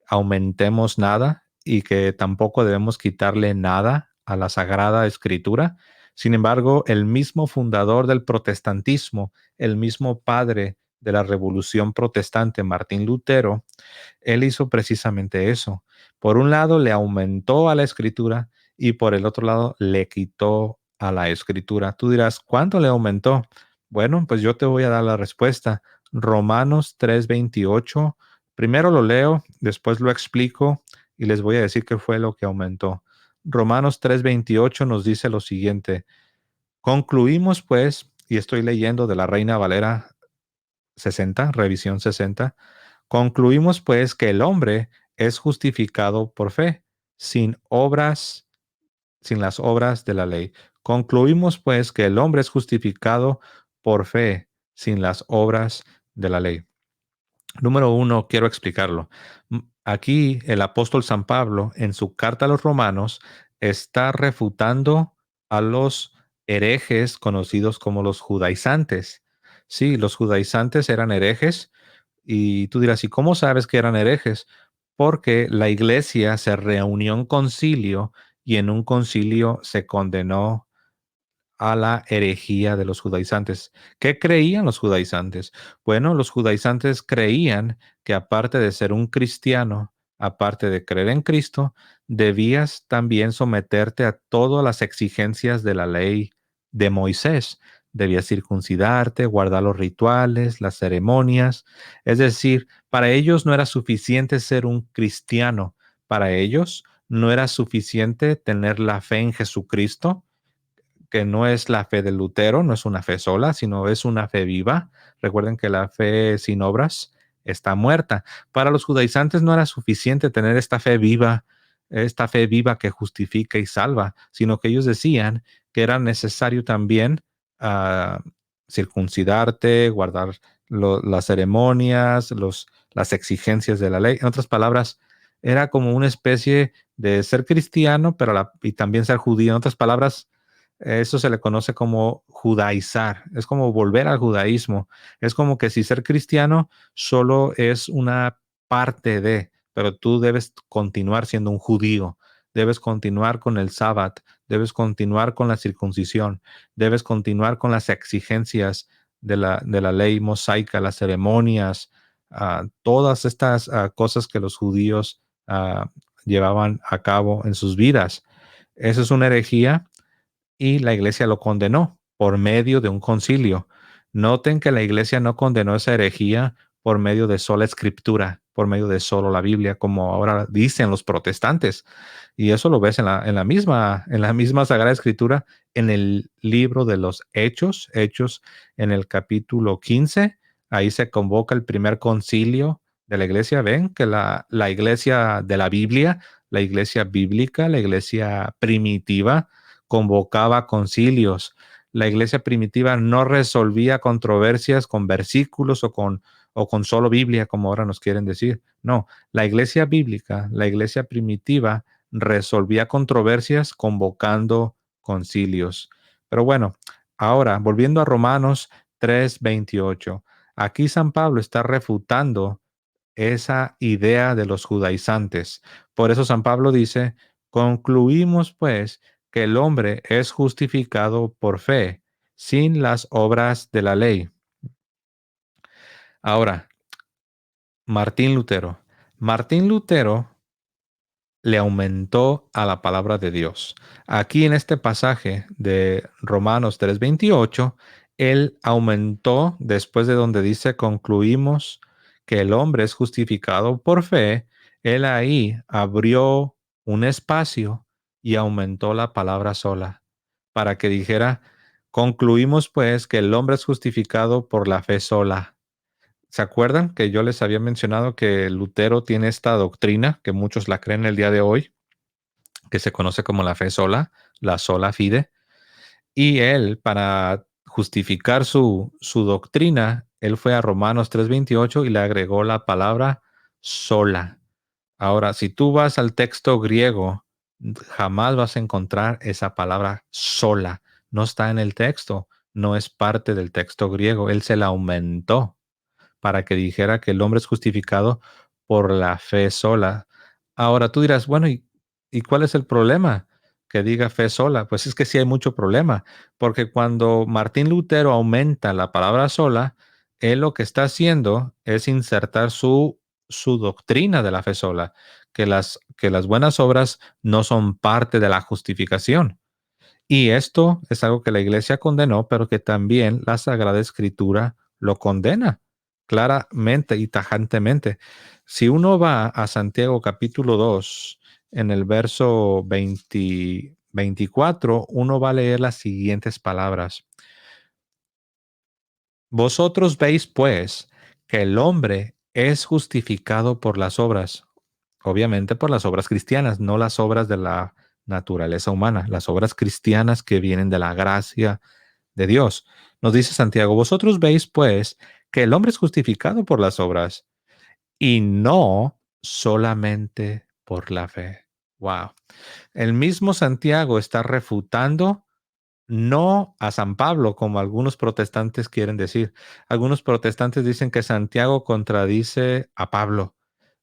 A: aumentemos nada y que tampoco debemos quitarle nada a la Sagrada Escritura. Sin embargo, el mismo fundador del protestantismo, el mismo padre de la Revolución Protestante, Martín Lutero, él hizo precisamente eso. Por un lado, le aumentó a la escritura y por el otro lado, le quitó a la escritura. Tú dirás, ¿cuánto le aumentó? Bueno, pues yo te voy a dar la respuesta. Romanos 3:28. Primero lo leo, después lo explico y les voy a decir qué fue lo que aumentó. Romanos 3:28 nos dice lo siguiente. Concluimos pues, y estoy leyendo de la Reina Valera 60, revisión 60. Concluimos pues que el hombre es justificado por fe, sin obras, sin las obras de la ley. Concluimos pues que el hombre es justificado por fe, sin las obras de la ley. Número uno, quiero explicarlo. Aquí el apóstol San Pablo, en su carta a los romanos, está refutando a los herejes conocidos como los judaizantes. Sí, los judaizantes eran herejes y tú dirás, ¿y cómo sabes que eran herejes? Porque la iglesia se reunió en concilio y en un concilio se condenó a la herejía de los judaizantes. ¿Qué creían los judaizantes? Bueno, los judaizantes creían que aparte de ser un cristiano, aparte de creer en Cristo, debías también someterte a todas las exigencias de la ley de Moisés. Debías circuncidarte, guardar los rituales, las ceremonias. Es decir, para ellos no era suficiente ser un cristiano. Para ellos no era suficiente tener la fe en Jesucristo, que no es la fe de Lutero, no es una fe sola, sino es una fe viva. Recuerden que la fe sin obras está muerta. Para los judaizantes no era suficiente tener esta fe viva que justifica y salva, sino que ellos decían que era necesario también uh, circuncidarte, guardar las ceremonias, las exigencias de la ley. En otras palabras, era como una especie de ser cristiano, pero y también ser judío. En otras palabras, eso se le conoce como judaizar, es como volver al judaísmo. Es como que si ser cristiano solo es una parte de, pero tú debes continuar siendo un judío, debes continuar con el sábado, debes continuar con la circuncisión, debes continuar con las exigencias de la ley mosaica, las ceremonias, todas estas cosas que los judíos llevaban a cabo en sus vidas. Eso es una herejía y la iglesia lo condenó por medio de un concilio. Noten que la iglesia no condenó esa herejía por medio de sola escritura, por medio de solo la Biblia, como ahora dicen los protestantes. Y eso lo ves en la misma Sagrada Escritura, en el libro de los Hechos, Hechos en el capítulo 15. Ahí se convoca el primer concilio de la iglesia. Ven que la iglesia de la Biblia, la iglesia bíblica, la iglesia primitiva, convocaba concilios. La iglesia primitiva no resolvía controversias con versículos o con solo Biblia, como ahora nos quieren decir. No, la iglesia bíblica, la iglesia primitiva, resolvía controversias convocando concilios. Pero bueno, ahora, volviendo a Romanos 3:28, aquí San Pablo está refutando esa idea de los judaizantes. Por eso San Pablo dice, concluimos pues que el hombre es justificado por fe, sin las obras de la ley. Ahora, Martín Lutero. Martín Lutero le aumentó a la palabra de Dios. Aquí en este pasaje de Romanos 3:28, él aumentó después de donde dice concluimos que el hombre es justificado por fe, él ahí abrió un espacio y aumentó la palabra sola para que dijera concluimos pues que el hombre es justificado por la fe sola. ¿Se acuerdan que yo les había mencionado que Lutero tiene esta doctrina, que muchos la creen el día de hoy, que se conoce como la fe sola, la sola fide? Y él, para justificar su doctrina, él fue a Romanos 3:28 y le agregó la palabra sola. Ahora, si tú vas al texto griego, jamás vas a encontrar esa palabra sola. No está en el texto, no es parte del texto griego. Él se la aumentó para que dijera que el hombre es justificado por la fe sola. Ahora tú dirás, bueno, ¿y cuál es el problema? Que diga fe sola. Pues es que sí hay mucho problema, porque cuando Martín Lutero aumenta la palabra sola, él lo que está haciendo es insertar su doctrina de la fe sola, que las buenas obras no son parte de la justificación. Y esto es algo que la iglesia condenó, pero que también la Sagrada Escritura lo condena claramente y tajantemente. Si uno va a Santiago capítulo 2, en el verso 24, uno va a leer las siguientes palabras. Vosotros veis, pues, que el hombre es justificado por las obras, obviamente por las obras cristianas, no las obras de la naturaleza humana, las obras cristianas que vienen de la gracia de Dios. Nos dice Santiago, vosotros veis pues que el hombre es justificado por las obras y no solamente por la fe. Wow. El mismo Santiago está refutando no a San Pablo, como algunos protestantes quieren decir. Algunos protestantes dicen que Santiago contradice a Pablo.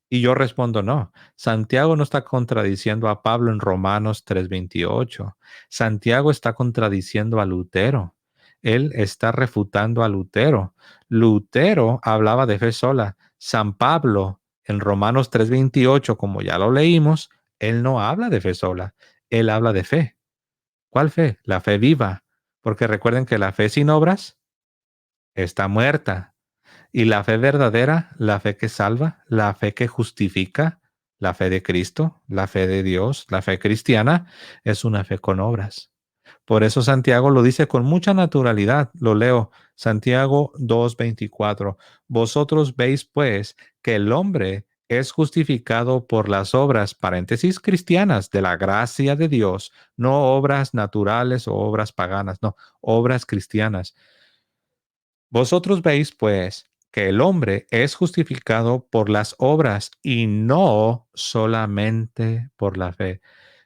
A: Y yo respondo, no. Santiago no está contradiciendo a Pablo en Romanos 3:28. Santiago está contradiciendo a Lutero. Él está refutando a Lutero. Lutero hablaba de fe sola. San Pablo en Romanos 3:28, como ya lo leímos, él no habla de fe sola. Él habla de fe. ¿Cuál fe? La fe viva. Porque recuerden que la fe sin obras está muerta. Y la fe verdadera, la fe que salva, la fe que justifica, la fe de Cristo, la fe de Dios, la fe cristiana, es una fe con obras. Por eso Santiago lo dice con mucha naturalidad. Lo leo, Santiago 2:24. Vosotros veis pues que el hombre es justificado por las obras, paréntesis, cristianas, de la gracia de Dios, no obras naturales o obras paganas, no, obras cristianas. Vosotros veis, pues, que el hombre es justificado por las obras y no solamente por la fe.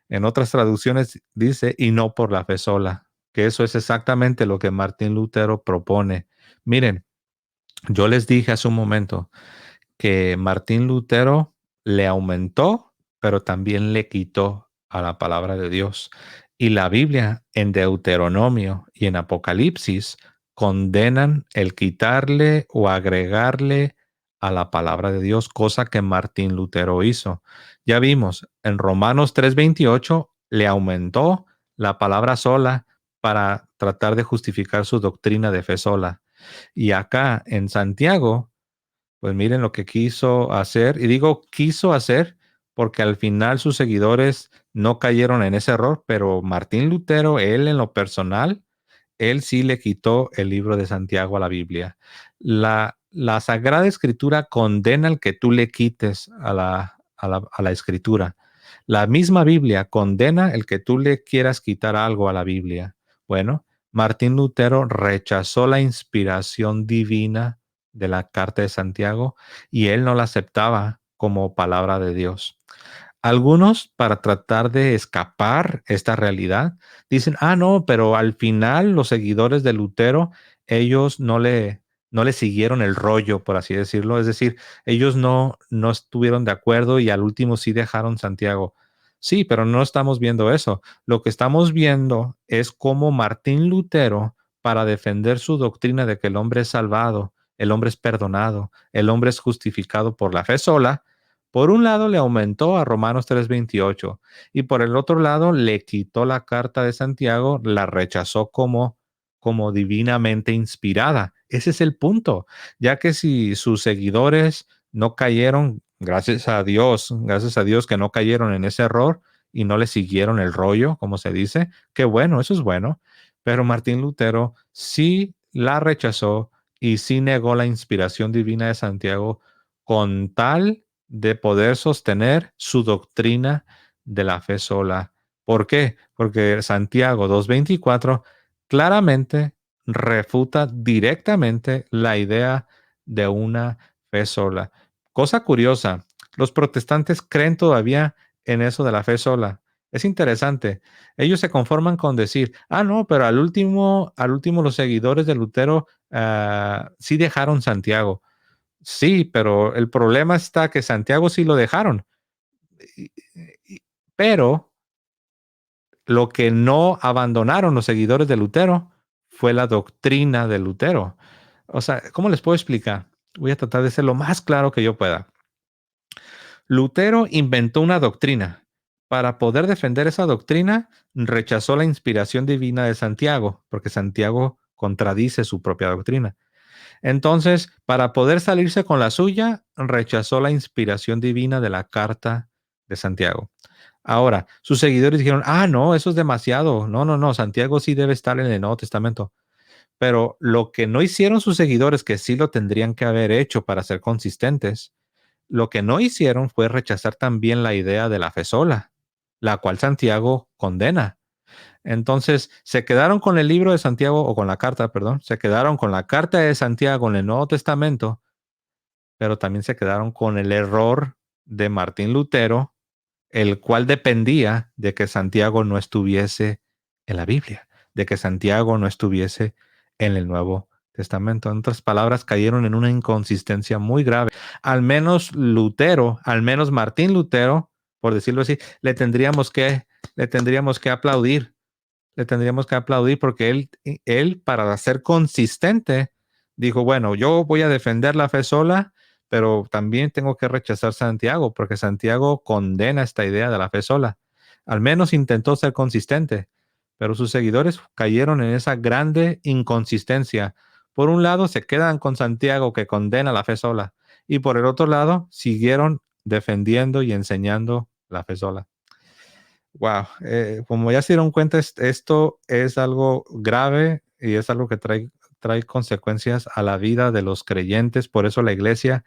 A: En otras traducciones dice, y no por la fe sola, que eso es exactamente lo que Martín Lutero propone. Miren, yo les dije hace un momento que Martín Lutero le aumentó, pero también le quitó a la palabra de Dios. Y la Biblia en Deuteronomio y en Apocalipsis condenan el quitarle o agregarle a la palabra de Dios, cosa que Martín Lutero hizo. Ya vimos, en Romanos 3:28 le aumentó la palabra sola para tratar de justificar su doctrina de fe sola. Y acá en Santiago, pues miren lo que quiso hacer, y digo quiso hacer porque al final sus seguidores no cayeron en ese error, pero Martín Lutero, él en lo personal, él sí le quitó el libro de Santiago a la Biblia. La Sagrada Escritura condena el que tú le quites a la Escritura. La misma Biblia condena el que tú le quieras quitar algo a la Biblia. Bueno, Martín Lutero rechazó la inspiración divina de la carta de Santiago y él no la aceptaba como palabra de Dios. Algunos, para tratar de escapar esta realidad, dicen, no, pero al final los seguidores de Lutero, ellos no le siguieron el rollo, por así decirlo. Es decir, ellos no estuvieron de acuerdo y al último sí dejaron Santiago. Sí, pero no estamos viendo eso. Lo que estamos viendo es cómo Martín Lutero, para defender su doctrina de que el hombre es salvado, el hombre es perdonado, el hombre es justificado por la fe sola, por un lado le aumentó a Romanos 3:28 y por el otro lado le quitó la carta de Santiago, la rechazó como divinamente inspirada. Ese es el punto, ya que si sus seguidores no cayeron, gracias a Dios que no cayeron en ese error y no le siguieron el rollo, como se dice, que bueno, eso es bueno, pero Martín Lutero sí la rechazó y sí negó la inspiración divina de Santiago con tal de poder sostener su doctrina de la fe sola. ¿Por qué? Porque Santiago 2:24 claramente refuta directamente la idea de una fe sola. Cosa curiosa, los protestantes creen todavía en eso de la fe sola. Es interesante. Ellos se conforman con decir, no, pero al último los seguidores de Lutero sí dejaron Santiago. Sí, pero el problema está que Santiago sí lo dejaron. Y- pero lo que no abandonaron los seguidores de Lutero fue la doctrina de Lutero. O sea, ¿cómo les puedo explicar? Voy a tratar de ser lo más claro que yo pueda. Lutero inventó una doctrina. Para poder defender esa doctrina, rechazó la inspiración divina de Santiago, porque Santiago contradice su propia doctrina. Entonces, para poder salirse con la suya, rechazó la inspiración divina de la carta de Santiago. Ahora, sus seguidores dijeron, no, eso es demasiado. No, no, no, Santiago sí debe estar en el Nuevo Testamento. Pero lo que no hicieron sus seguidores, que sí lo tendrían que haber hecho para ser consistentes, lo que no hicieron fue rechazar también la idea de la fe sola, la cual Santiago condena. Entonces, se quedaron con el libro de Santiago, o con la carta, perdón, se quedaron con la carta de Santiago en el Nuevo Testamento, pero también se quedaron con el error de Martín Lutero, el cual dependía de que Santiago no estuviese en la Biblia, de que Santiago no estuviese en el Nuevo Testamento. En otras palabras, cayeron en una inconsistencia muy grave. Al menos Lutero, al menos Martín Lutero, por decirlo así, le tendríamos que aplaudir, le tendríamos que aplaudir porque él, para ser consistente, dijo, bueno, yo voy a defender la fe sola, pero también tengo que rechazar Santiago, porque Santiago condena esta idea de la fe sola. Al menos intentó ser consistente, pero sus seguidores cayeron en esa grande inconsistencia. Por un lado, se quedan con Santiago, que condena la fe sola, y por el otro lado, siguieron defendiendo y enseñando la fe sola. Wow, como ya se dieron cuenta, esto es algo grave y es algo que trae consecuencias a la vida de los creyentes. Por eso la iglesia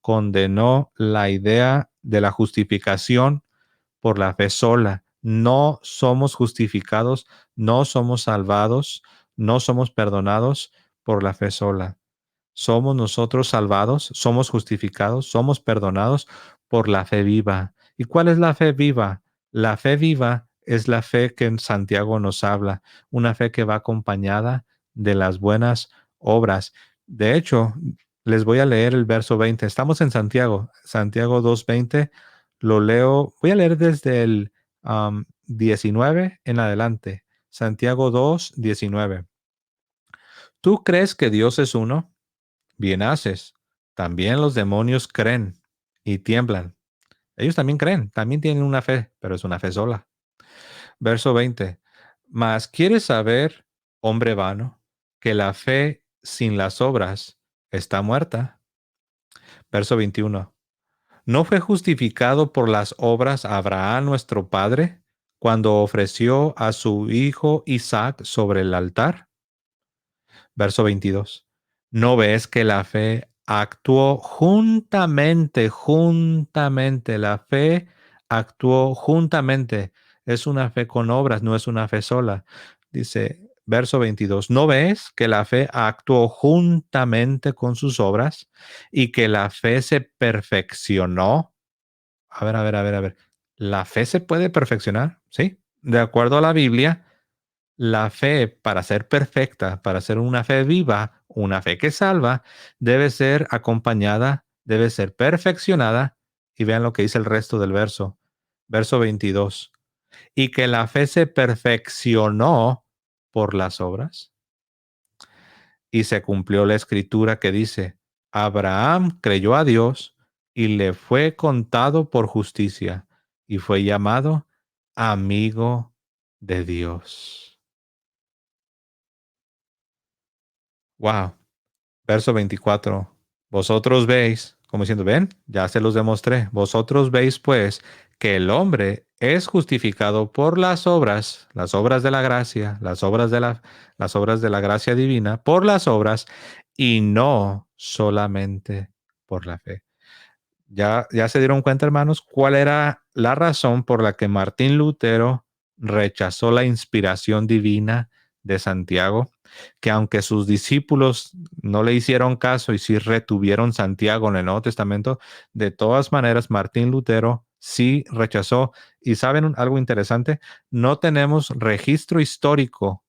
A: condenó la idea de la justificación por la fe sola. No somos justificados, no somos salvados, no somos perdonados por la fe sola. Somos nosotros salvados, somos justificados, somos perdonados por la fe viva. ¿Y cuál es la fe viva? La fe viva es la fe que en Santiago nos habla, una fe que va acompañada de las buenas obras. De hecho, les voy a leer el verso 20. Estamos en Santiago, Santiago 2:20. Lo leo, voy a leer desde el 19 en adelante. Santiago 2:19. ¿Tú crees que Dios es uno? Bien haces. También los demonios creen y tiemblan. Ellos también creen, también tienen una fe, pero es una fe sola. Verso 20. Mas quieres saber, hombre vano, que la fe sin las obras está muerta. Verso 21. ¿No fue justificado por las obras Abraham nuestro padre cuando ofreció a su hijo Isaac sobre el altar? Verso 22. ¿No ves que la fe actuó juntamente, la fe actuó juntamente? Es una fe con obras, no es una fe sola. Dice, verso 22, ¿no ves que la fe actuó juntamente con sus obras y que la fe se perfeccionó? A ver. ¿La fe se puede perfeccionar? Sí. De acuerdo a la Biblia, la fe, para ser perfecta, para ser una fe viva, una fe que salva, debe ser acompañada, debe ser perfeccionada. Y vean lo que dice el resto del verso. Verso 22. Y que la fe se perfeccionó por las obras. Y se cumplió la escritura que dice, Abraham creyó a Dios y le fue contado por justicia y fue llamado amigo de Dios. Wow. Verso 24. Vosotros veis, como diciendo, ven, ya se los demostré. Vosotros veis pues que el hombre es justificado por las obras de la gracia, las obras de la gracia divina, por las obras y no solamente por la fe. Ya se dieron cuenta, hermanos, cuál era la razón por la que Martín Lutero rechazó la inspiración divina de Santiago, que aunque sus discípulos no le hicieron caso y sí retuvieron Santiago en el Nuevo Testamento, de todas maneras Martín Lutero sí rechazó. Y saben algo interesante, no tenemos registro histórico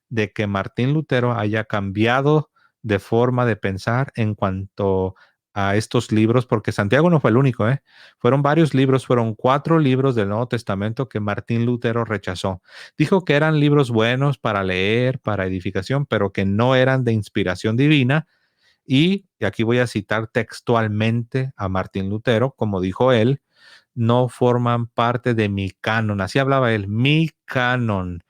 A: de que Martín Lutero haya cambiado de forma de pensar en cuanto a estos libros, porque Santiago no fue el único, ¿eh? Fueron varios libros, fueron 4 libros del Nuevo Testamento que Martín Lutero rechazó. Dijo que eran libros buenos para leer, para edificación, pero que no eran de inspiración divina. Y aquí voy a citar textualmente a Martín Lutero, como dijo él, no forman parte de mi canon. Así hablaba él, mi canon.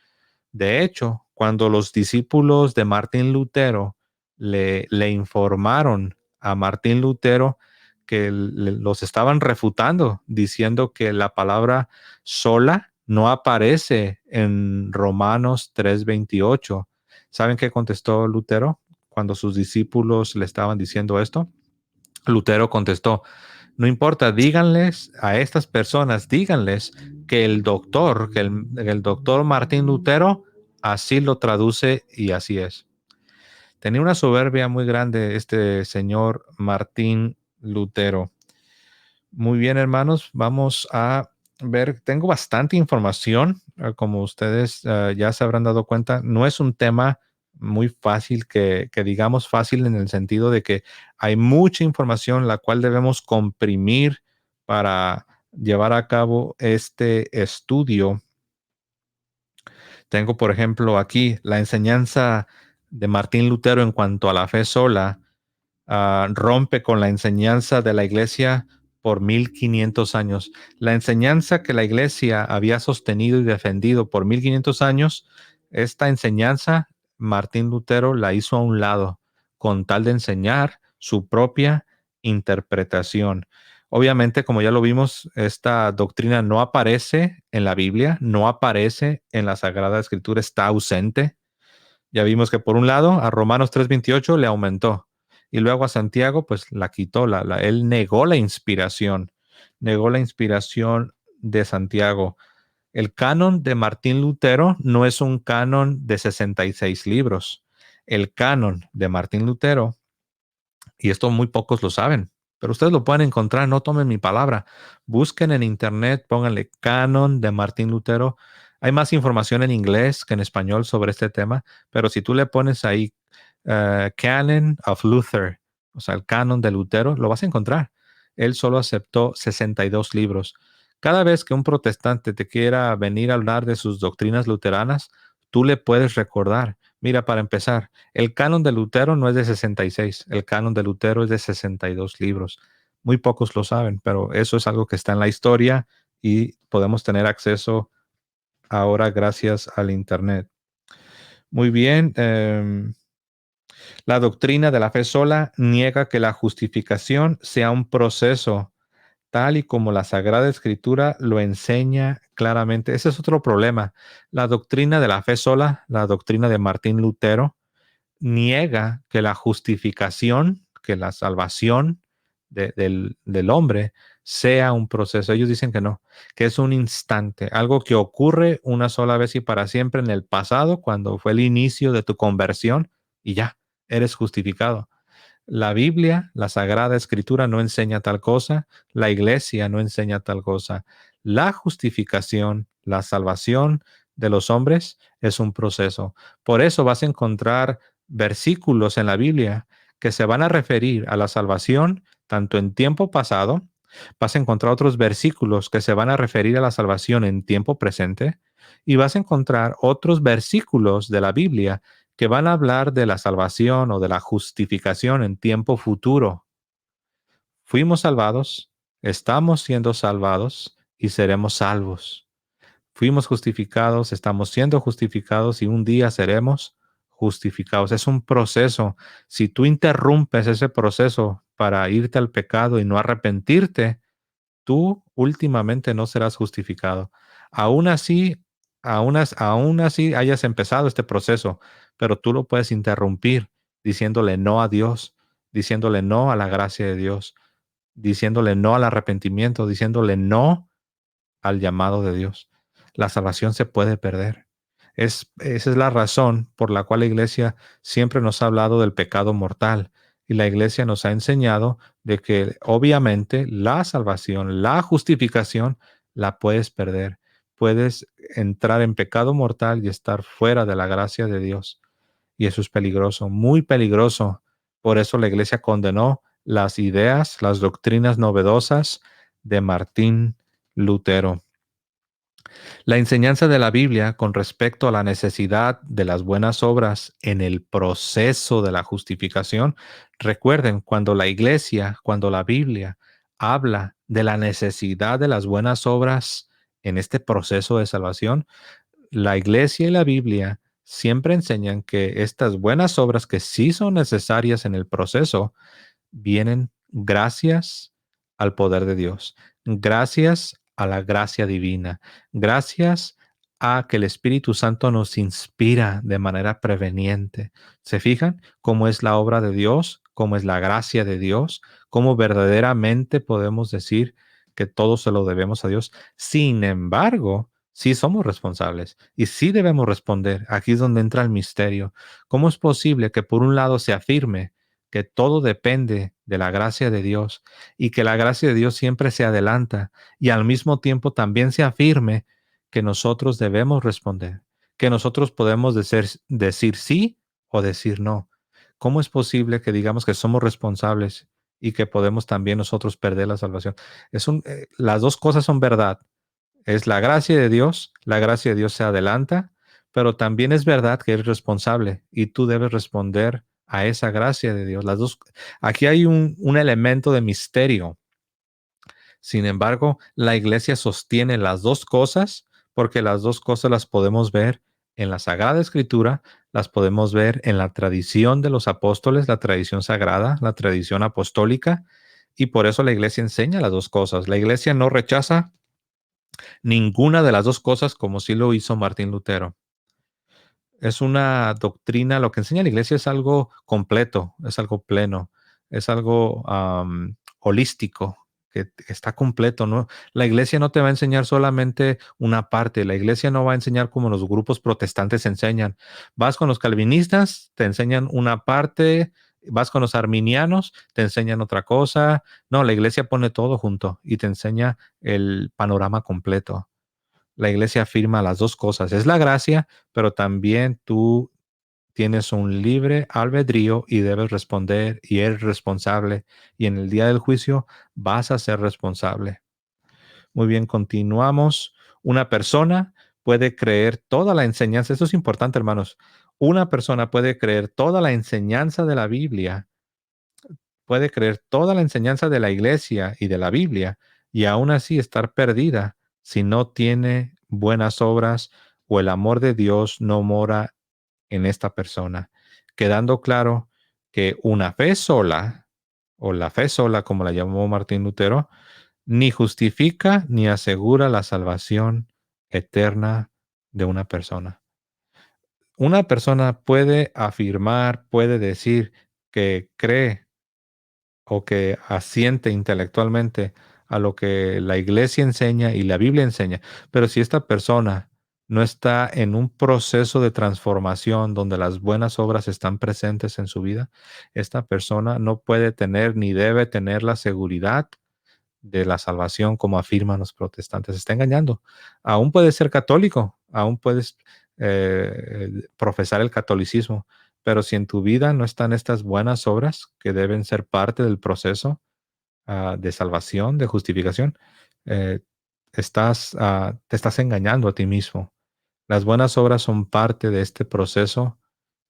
A: De hecho, cuando los discípulos de Martín Lutero le informaron a Martín Lutero que los estaban refutando, diciendo que la palabra sola no aparece en Romanos 3:28. ¿Saben qué contestó Lutero cuando sus discípulos le estaban diciendo esto? Lutero contestó, No importa, díganles a estas personas, díganles que el doctor, el doctor Martín Lutero, así lo traduce y así es. Tenía una soberbia muy grande este señor Martín Lutero. Muy bien, hermanos, vamos a ver, tengo bastante información, como ustedes ya se habrán dado cuenta, no es un tema muy fácil que digamos fácil en el sentido de que hay mucha información la cual debemos comprimir para llevar a cabo este estudio. Tengo, por ejemplo, aquí la enseñanza de Martín Lutero en cuanto a la fe sola rompe con la enseñanza de la iglesia por 1500 años. La enseñanza que la iglesia había sostenido y defendido por 1500 años, esta enseñanza Martín Lutero la hizo a un lado con tal de enseñar su propia interpretación. Obviamente, como ya lo vimos, esta doctrina no aparece en la Biblia, no aparece en la Sagrada Escritura, está ausente. Ya vimos que por un lado a Romanos 3:28 le aumentó y luego a Santiago pues la quitó, él negó la inspiración de Santiago. El canon de Martín Lutero no es un canon de 66 libros. El canon de Martín Lutero, y esto muy pocos lo saben, pero ustedes lo pueden encontrar, no tomen mi palabra. Busquen en internet, pónganle canon de Martín Lutero. Hay más información en inglés que en español sobre este tema, pero si tú le pones ahí Canon of Luther, o sea, el canon de Lutero, lo vas a encontrar. Él solo aceptó 62 libros. Cada vez que un protestante te quiera venir a hablar de sus doctrinas luteranas, tú le puedes recordar, mira, para empezar, el canon de Lutero no es de 66, el canon de Lutero es de 62 libros. Muy pocos lo saben, pero eso es algo que está en la historia y podemos tener acceso ahora gracias al Internet. Muy bien. La doctrina de la fe sola niega que la justificación sea un proceso tal y como la Sagrada Escritura lo enseña claramente. Ese es otro problema. La doctrina de la fe sola, la doctrina de Martín Lutero, niega que la justificación, que la salvación del hombre sea un proceso. Ellos dicen que no, que es un instante, algo que ocurre una sola vez y para siempre en el pasado, cuando fue el inicio de tu conversión y ya, eres justificado. La Biblia, la Sagrada Escritura no enseña tal cosa, la Iglesia no enseña tal cosa. La justificación, la salvación de los hombres es un proceso. Por eso vas a encontrar versículos en la Biblia que se van a referir a la salvación tanto en tiempo pasado, vas a encontrar otros versículos que se van a referir a la salvación en tiempo presente y vas a encontrar otros versículos de la Biblia que van a hablar de la salvación o de la justificación en tiempo futuro. Fuimos salvados, estamos siendo salvados y seremos salvos. Fuimos justificados, estamos siendo justificados y un día seremos justificados. Es un proceso. Si tú interrumpes ese proceso para irte al pecado y no arrepentirte, tú últimamente no serás justificado. Aún así, aún así hayas empezado este proceso, pero tú lo puedes interrumpir diciéndole no a Dios, diciéndole no a la gracia de Dios, diciéndole no al arrepentimiento, diciéndole no al llamado de Dios. La salvación se puede perder. Esa es la razón por la cual la iglesia siempre nos ha hablado del pecado mortal y la iglesia nos ha enseñado de que obviamente la salvación, la justificación, la puedes perder. Puedes entrar en pecado mortal y estar fuera de la gracia de Dios. Y eso es peligroso, muy peligroso. Por eso la iglesia condenó las ideas, las doctrinas novedosas de Martín Lutero. La enseñanza de la Biblia con respecto a la necesidad de las buenas obras en el proceso de la justificación. Recuerden, cuando la iglesia, cuando la Biblia habla de la necesidad de las buenas obras en este proceso de salvación, la iglesia y la Biblia siempre enseñan que estas buenas obras que sí son necesarias en el proceso vienen gracias al poder de Dios, gracias a la gracia divina, gracias a que el Espíritu Santo nos inspira de manera preveniente. ¿Se fijan cómo es la obra de Dios? como es la gracia de Dios, cómo verdaderamente podemos decir que todo se lo debemos a Dios. Sin embargo, sí somos responsables y sí debemos responder. Aquí es donde entra el misterio. ¿Cómo es posible que por un lado se afirme que todo depende de la gracia de Dios y que la gracia de Dios siempre se adelanta y al mismo tiempo también se afirme que nosotros debemos responder, que nosotros podemos decir sí o decir no? ¿Cómo es posible que digamos que somos responsables y que podemos también nosotros perder la salvación? Las dos cosas son verdad. Es la gracia de Dios se adelanta, pero también es verdad que eres responsable y tú debes responder a esa gracia de Dios. Las dos, aquí hay un elemento de misterio. Sin embargo, la iglesia sostiene las dos cosas porque las dos cosas las podemos ver en la Sagrada Escritura, las podemos ver en la tradición de los apóstoles, la tradición sagrada, la tradición apostólica, y por eso la iglesia enseña las dos cosas. La iglesia no rechaza ninguna de las dos cosas como sí lo hizo Martín Lutero. Es una doctrina, lo que enseña la iglesia es algo completo, es algo pleno, es algo holístico, que está completo, ¿no? La iglesia no te va a enseñar solamente una parte, la iglesia no va a enseñar como los grupos protestantes enseñan. Vas con los calvinistas, te enseñan una parte, vas con los arminianos, te enseñan otra cosa. No, la iglesia pone todo junto y te enseña el panorama completo. La iglesia afirma las dos cosas. Es la gracia, pero también tú tienes un libre albedrío y debes responder y eres responsable. Y en el día del juicio vas a ser responsable. Muy bien, continuamos. Una persona puede creer toda la enseñanza. Esto es importante, hermanos. Una persona puede creer toda la enseñanza de la Biblia, puede creer toda la enseñanza de la iglesia y de la Biblia y aún así estar perdida si no tiene buenas obras o el amor de Dios no mora en esta persona, quedando claro que una fe sola, o la fe sola, como la llamó Martín Lutero, ni justifica ni asegura la salvación eterna de una persona. Una persona puede afirmar, puede decir que cree o que asiente intelectualmente a lo que la iglesia enseña y la Biblia enseña, pero si esta persona no está en un proceso de transformación donde las buenas obras están presentes en su vida, esta persona no puede tener ni debe tener la seguridad de la salvación como afirman los protestantes. Está engañando. Aún puedes ser católico, aún puedes profesar el catolicismo, pero si en tu vida no están estas buenas obras que deben ser parte del proceso de salvación, de justificación, eh, te estás engañando a ti mismo. Las buenas obras son parte de este proceso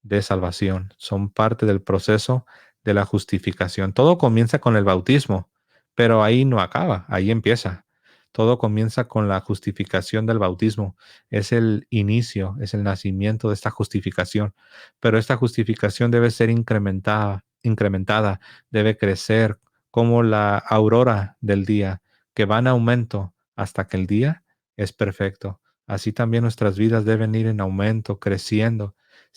A: de salvación, son parte del proceso de la justificación. Todo comienza con el bautismo, pero ahí no acaba, ahí empieza. Todo comienza con la justificación del bautismo. Es el inicio, es el nacimiento de esta justificación. Pero esta justificación debe ser incrementada, debe crecer como la aurora del día, que va en aumento hasta que el día es perfecto. Así también nuestras vidas deben ir en aumento, creciendo.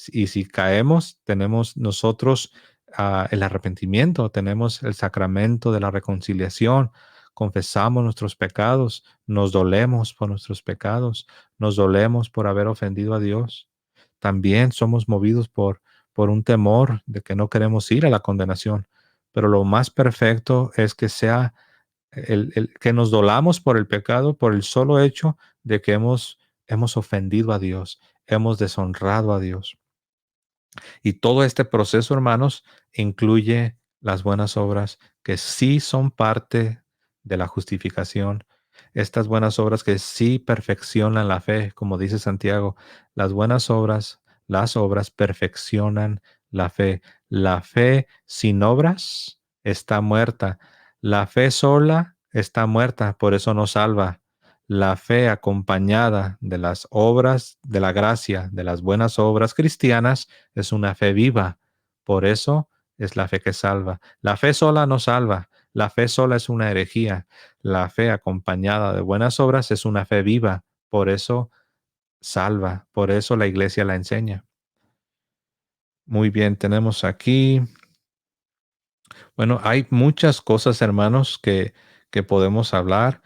A: Y si caemos, tenemos nosotros el arrepentimiento, tenemos el sacramento de la reconciliación, confesamos nuestros pecados, nos dolemos por nuestros pecados, nos dolemos por haber ofendido a Dios. También somos movidos por un temor de que no queremos ir a la condenación, pero lo más perfecto es que sea que nos dolamos por el pecado, por el solo hecho de que hemos ofendido a Dios, hemos deshonrado a Dios. Y todo este proceso, hermanos, incluye las buenas obras que sí son parte de la justificación. Estas buenas obras que sí perfeccionan la fe, como dice Santiago, las buenas obras, las obras perfeccionan la fe. La fe sin obras está muerta. La fe sola está muerta, por eso no salva. La fe acompañada de las obras de la gracia, de las buenas obras cristianas, es una fe viva. Por eso es la fe que salva. La fe sola no salva. La fe sola es una herejía. La fe acompañada de buenas obras es una fe viva. Por eso salva. Por eso la iglesia la enseña. Muy bien, tenemos aquí. Bueno, hay muchas cosas, hermanos, que podemos hablar.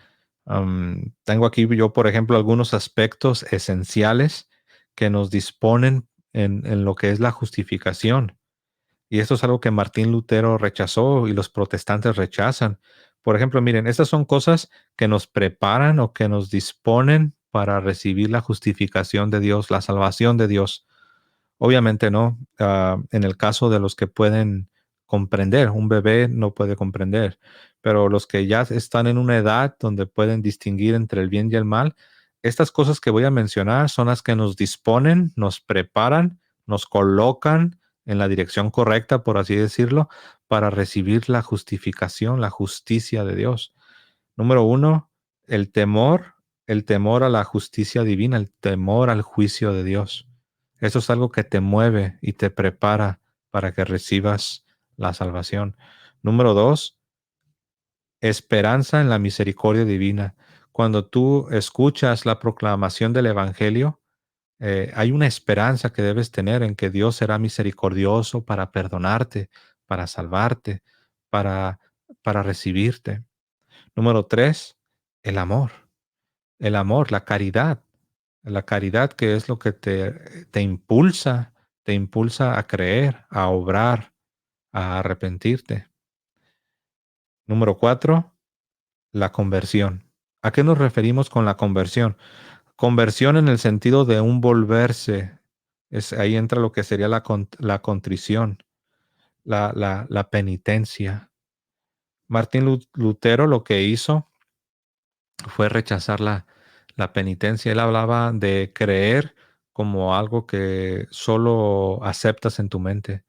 A: Tengo aquí yo, por ejemplo, algunos aspectos esenciales que nos disponen en lo que es la justificación. Y esto es algo que Martín Lutero rechazó y los protestantes rechazan. Por ejemplo, miren, estas son cosas que nos preparan o que nos disponen para recibir la justificación de Dios, la salvación de Dios. Obviamente no. En el caso de los que pueden comprender, un bebé no puede comprender, pero los que ya están en una edad donde pueden distinguir entre el bien y el mal, estas cosas que voy a mencionar son las que nos disponen, nos preparan, nos colocan en la dirección correcta, por así decirlo, para recibir la justificación, la justicia de Dios. Número uno, el temor a la justicia divina, el temor al juicio de Dios. Eso es algo que te mueve y te prepara para que recibas la salvación. Número dos, esperanza en la misericordia divina. Cuando tú escuchas la proclamación del Evangelio, hay una esperanza que debes tener en que Dios será misericordioso para perdonarte, para salvarte, para, para recibirte. Número tres, el amor. El amor, la caridad. La caridad que es lo que te impulsa a creer, a obrar, a arrepentirte. Número cuatro, la conversión. ¿A qué nos referimos con la conversión? Conversión en el sentido de un volverse. Ahí entra lo que sería la contrición, la penitencia. Martín Lutero lo que hizo fue rechazar la penitencia. Él hablaba de creer como algo que solo aceptas en tu mente.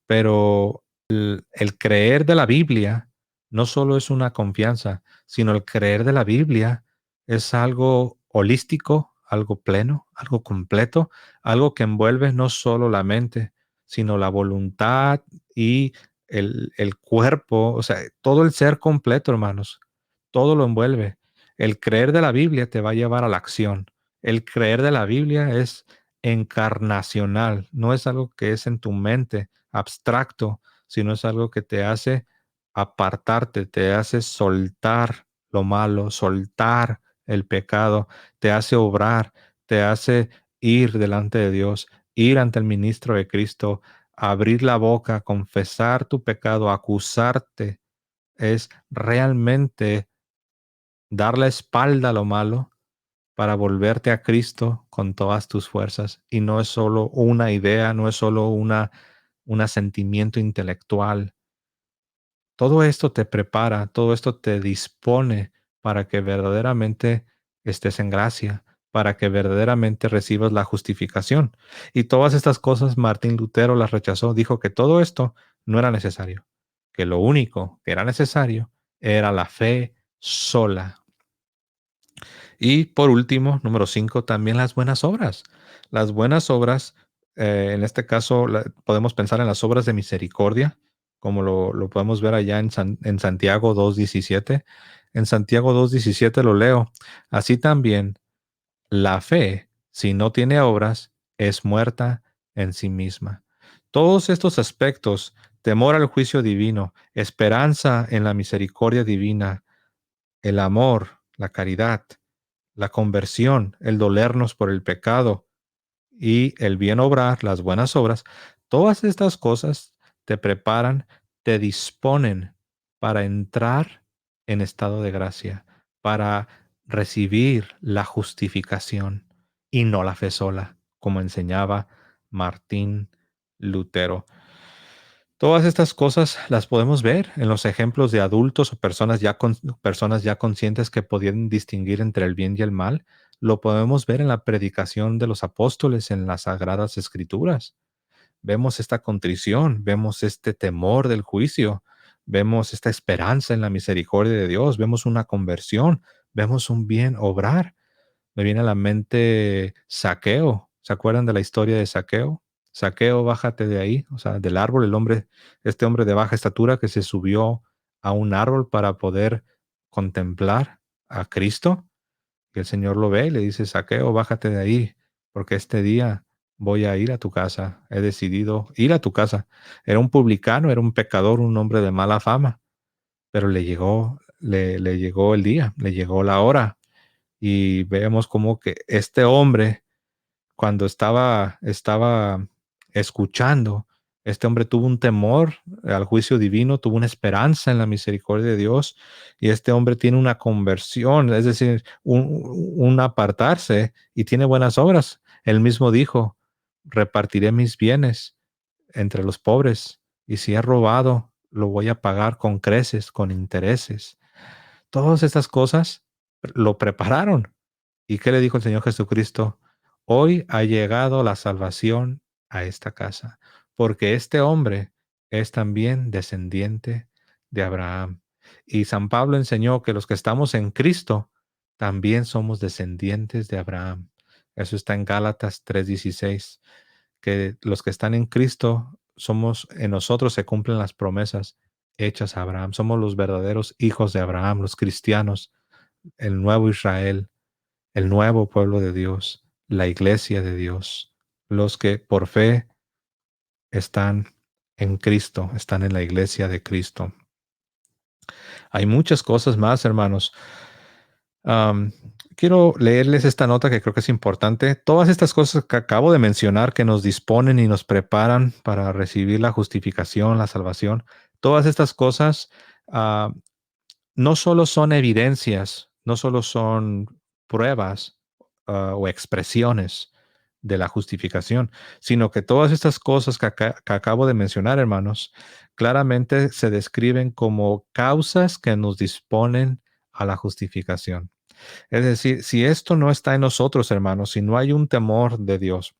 A: Pero el creer de la Biblia no solo es una confianza, sino el creer de la Biblia es algo holístico, algo pleno, algo completo, algo que envuelve no solo la mente, sino la voluntad y el cuerpo, o sea, todo el ser completo, hermanos, todo lo envuelve. El creer de la Biblia te va a llevar a la acción. El creer de la Biblia es encarnacional, no es algo que es en tu mente abstracto, sino es algo que te hace apartarte, te hace soltar lo malo, soltar el pecado, te hace obrar, te hace ir delante de Dios, ir ante el ministro de Cristo, abrir la boca, confesar tu pecado, acusarte, es realmente dar la espalda a lo malo para volverte a Cristo con todas tus fuerzas. Y no es solo una idea, no es solo un sentimiento intelectual. Todo esto te prepara, todo esto te dispone para que verdaderamente estés en gracia, para que verdaderamente recibas la justificación. Y todas estas cosas Martín Lutero las rechazó, dijo que todo esto no era necesario, que lo único que era necesario era la fe sola. Y por último, número 5, también las buenas obras. Las buenas obras, en este caso, podemos pensar en las obras de misericordia, como lo podemos ver allá en Santiago 2.17. En Santiago 2.17 lo leo. Así también, la fe, si no tiene obras, es muerta en sí misma. Todos estos aspectos, temor al juicio divino, esperanza en la misericordia divina, el amor, la caridad, la conversión, el dolernos por el pecado y el bien obrar, las buenas obras, todas estas cosas te preparan, te disponen para entrar en estado de gracia, para recibir la justificación y no la fe sola, como enseñaba Martín Lutero. Todas estas cosas las podemos ver en los ejemplos de adultos o personas ya conscientes que podían distinguir entre el bien y el mal. Lo podemos ver en la predicación de los apóstoles en las Sagradas Escrituras. Vemos esta contrición, vemos este temor del juicio, vemos esta esperanza en la misericordia de Dios, vemos una conversión, vemos un bien obrar. Me viene a la mente Zaqueo. ¿Se acuerdan de la historia de Zaqueo? Zaqueo, bájate de ahí, o sea, del árbol, este hombre de baja estatura que se subió a un árbol para poder contemplar a Cristo. Y el Señor lo ve y le dice, Zaqueo, bájate de ahí, porque este día voy a ir a tu casa, he decidido ir a tu casa. Era un publicano, era un pecador, un hombre de mala fama, pero le llegó el día, le llegó la hora y vemos como que este hombre cuando estaba escuchando, este hombre tuvo un temor al juicio divino, tuvo una esperanza en la misericordia de Dios, y este hombre tiene una conversión, es decir, un apartarse, y tiene buenas obras. Él mismo dijo, repartiré mis bienes entre los pobres, y si he robado, lo voy a pagar con creces, con intereses. Todas estas cosas lo prepararon. ¿Y qué le dijo el Señor Jesucristo? Hoy ha llegado la salvación a esta casa, porque este hombre es también descendiente de Abraham. Y San Pablo enseñó que los que estamos en Cristo también somos descendientes de Abraham. Eso está en Gálatas 3:16, que los que están en Cristo somos, en nosotros se cumplen las promesas hechas a Abraham. Somos los verdaderos hijos de Abraham, los cristianos, el nuevo Israel, el nuevo pueblo de Dios, la iglesia de Dios, los que por fe están en Cristo, están en la iglesia de Cristo. Hay muchas cosas más, hermanos. Am, Quiero leerles esta nota que creo que es importante. Todas estas cosas que acabo de mencionar que nos disponen y nos preparan para recibir la justificación, la salvación, todas estas cosas no solo son evidencias, no solo son pruebas o expresiones de la justificación, sino que todas estas cosas que acabo de mencionar, hermanos, claramente se describen como causas que nos disponen a la justificación. Es decir, si esto no está en nosotros, hermanos, si no hay un temor de Dios,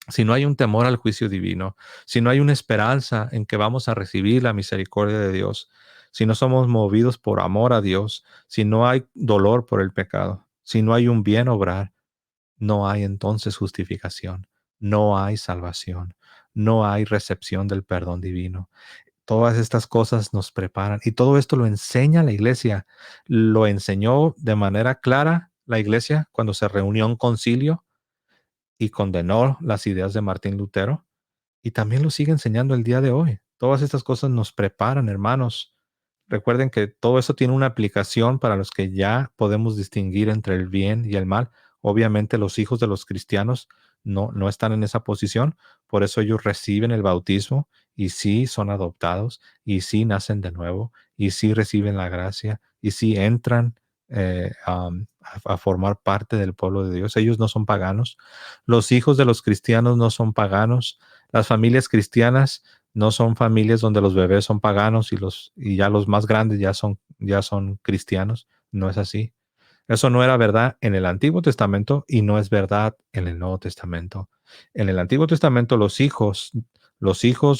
A: si no hay un temor al juicio divino, si no hay una esperanza en que vamos a recibir la misericordia de Dios, si no somos movidos por amor a Dios, si no hay dolor por el pecado, si no hay un bien obrar, no hay entonces justificación, no hay salvación, no hay recepción del perdón divino. Todas estas cosas nos preparan y todo esto lo enseña la iglesia. Lo enseñó de manera clara la iglesia cuando se reunió en concilio y condenó las ideas de Martín Lutero, y también lo sigue enseñando el día de hoy. Todas estas cosas nos preparan, hermanos. Recuerden que todo eso tiene una aplicación para los que ya podemos distinguir entre el bien y el mal. Obviamente los hijos de los cristianos no están en esa posición, por eso ellos reciben el bautismo y sí son adoptados y sí nacen de nuevo y sí reciben la gracia y sí entran a formar parte del pueblo de Dios. Ellos no son paganos. Los hijos de los cristianos no son paganos. Las familias cristianas no son familias donde los bebés son paganos y ya los más grandes ya son cristianos. No es así. Eso no era verdad en el Antiguo Testamento y no es verdad en el Nuevo Testamento. En el Antiguo Testamento los hijos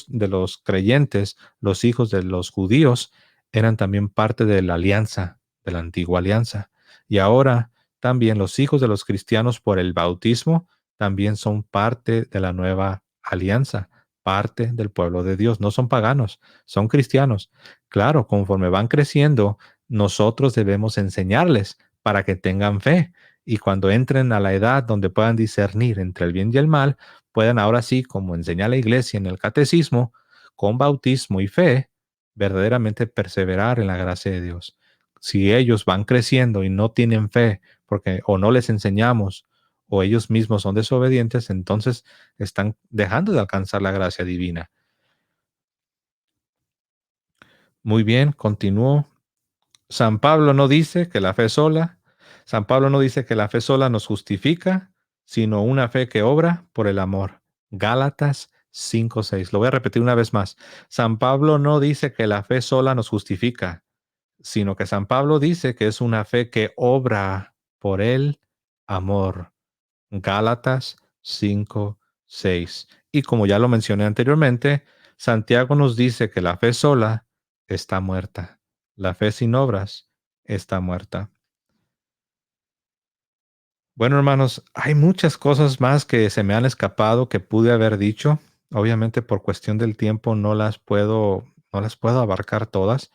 A: de los creyentes, los hijos de los judíos eran también parte de la alianza, de la antigua alianza. Y ahora también los hijos de los cristianos por el bautismo también son parte de la nueva alianza, parte del pueblo de Dios. No son paganos, son cristianos. Claro, conforme van creciendo, nosotros debemos enseñarles para que tengan fe y cuando entren a la edad donde puedan discernir entre el bien y el mal, puedan ahora sí, como enseña la iglesia en el catecismo, con bautismo y fe, verdaderamente perseverar en la gracia de Dios. Si ellos van creciendo y no tienen fe, porque o no les enseñamos, o ellos mismos son desobedientes, entonces están dejando de alcanzar la gracia divina. Muy bien, continúo. San Pablo no dice que la fe sola, San Pablo no dice que la fe sola nos justifica, sino una fe que obra por el amor. Gálatas 5:6. Lo voy a repetir una vez más. San Pablo no dice que la fe sola nos justifica, sino que San Pablo dice que es una fe que obra por el amor. Gálatas 5:6. Y como ya lo mencioné anteriormente, Santiago nos dice que la fe sola está muerta. La fe sin obras está muerta. Bueno, hermanos, hay muchas cosas más que se me han escapado que pude haber dicho. Obviamente, por cuestión del tiempo, no las puedo abarcar todas.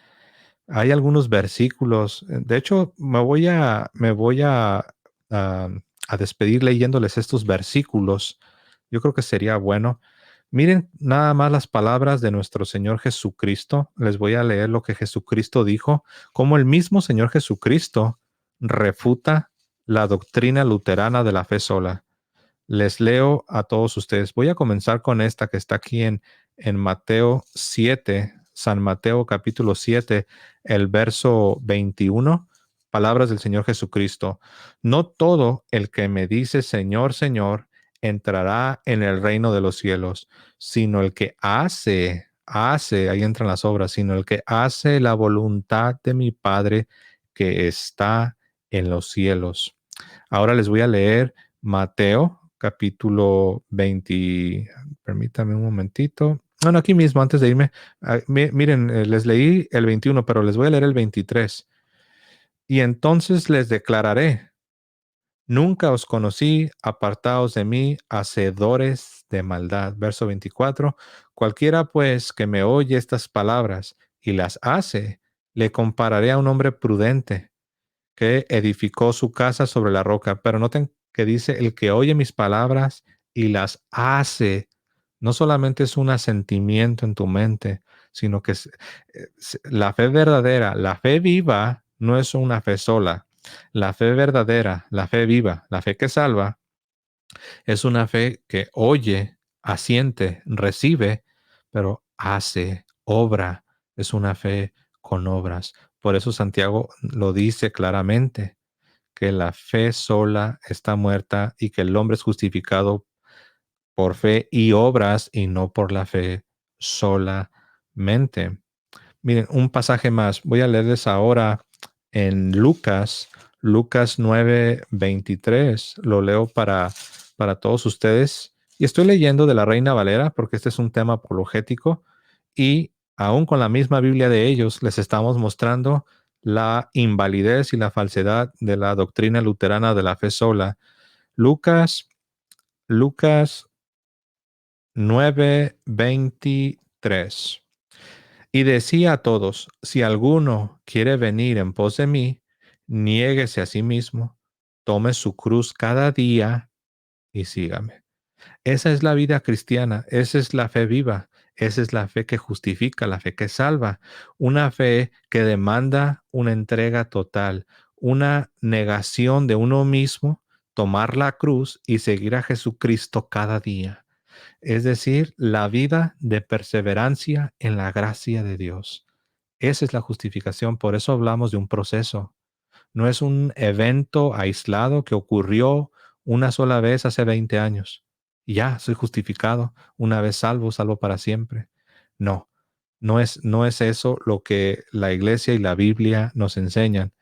A: Hay algunos versículos. De hecho, me voy a despedir leyéndoles estos versículos yo creo que sería bueno. Miren nada más las palabras de nuestro Señor Jesucristo. Les voy a leer lo que Jesucristo dijo, cómo el mismo Señor Jesucristo refuta la doctrina luterana de la fe sola. Les leo a todos ustedes. Voy a comenzar con esta que está aquí en Mateo 7, San Mateo capítulo 7, el verso 21, palabras del Señor Jesucristo. No todo el que me dice Señor, Señor, entrará en el reino de los cielos, sino el que hace, ahí entran las obras, sino el que hace la voluntad de mi Padre que está en los cielos. Ahora les voy a leer Mateo, capítulo 20. Permítame un momentito. Bueno, aquí mismo, antes de irme, miren, les leí el 21, pero les voy a leer el 23. Y entonces les declararé, nunca os conocí, apartaos de mí, hacedores de maldad. Verso 24. Cualquiera pues que me oye estas palabras y las hace, le compararé a un hombre prudente que edificó su casa sobre la roca. Pero noten que dice, el que oye mis palabras y las hace, no solamente es un asentimiento en tu mente, sino que la fe verdadera, la fe viva, no es una fe sola. La fe verdadera, la fe viva, la fe que salva, es una fe que oye, asiente, recibe, pero hace, obra. Es una fe con obras. Por eso Santiago lo dice claramente, que la fe sola está muerta y que el hombre es justificado por fe y obras y no por la fe solamente. Miren, un pasaje más. Voy a leerles ahora en Lucas, Lucas 9:23. Lo leo para todos ustedes. Y estoy leyendo de la Reina Valera porque este es un tema apologético y aún con la misma Biblia de ellos les estamos mostrando la invalidez y la falsedad de la doctrina luterana de la fe sola. Lucas 9:23. Y decía a todos, si alguno quiere venir en pos de mí, niéguese a sí mismo, tome su cruz cada día y sígame. Esa es la vida cristiana, esa es la fe viva, esa es la fe que justifica, la fe que salva, una fe que demanda una entrega total, una negación de uno mismo, tomar la cruz y seguir a Jesucristo cada día. Es decir, la vida de perseverancia en la gracia de Dios. Esa es la justificación, por eso hablamos de un proceso. No es un evento aislado que ocurrió una sola vez hace 20 años. Y ya, soy justificado, una vez salvo, salvo para siempre. No, no es eso lo que la iglesia y la Biblia nos enseñan.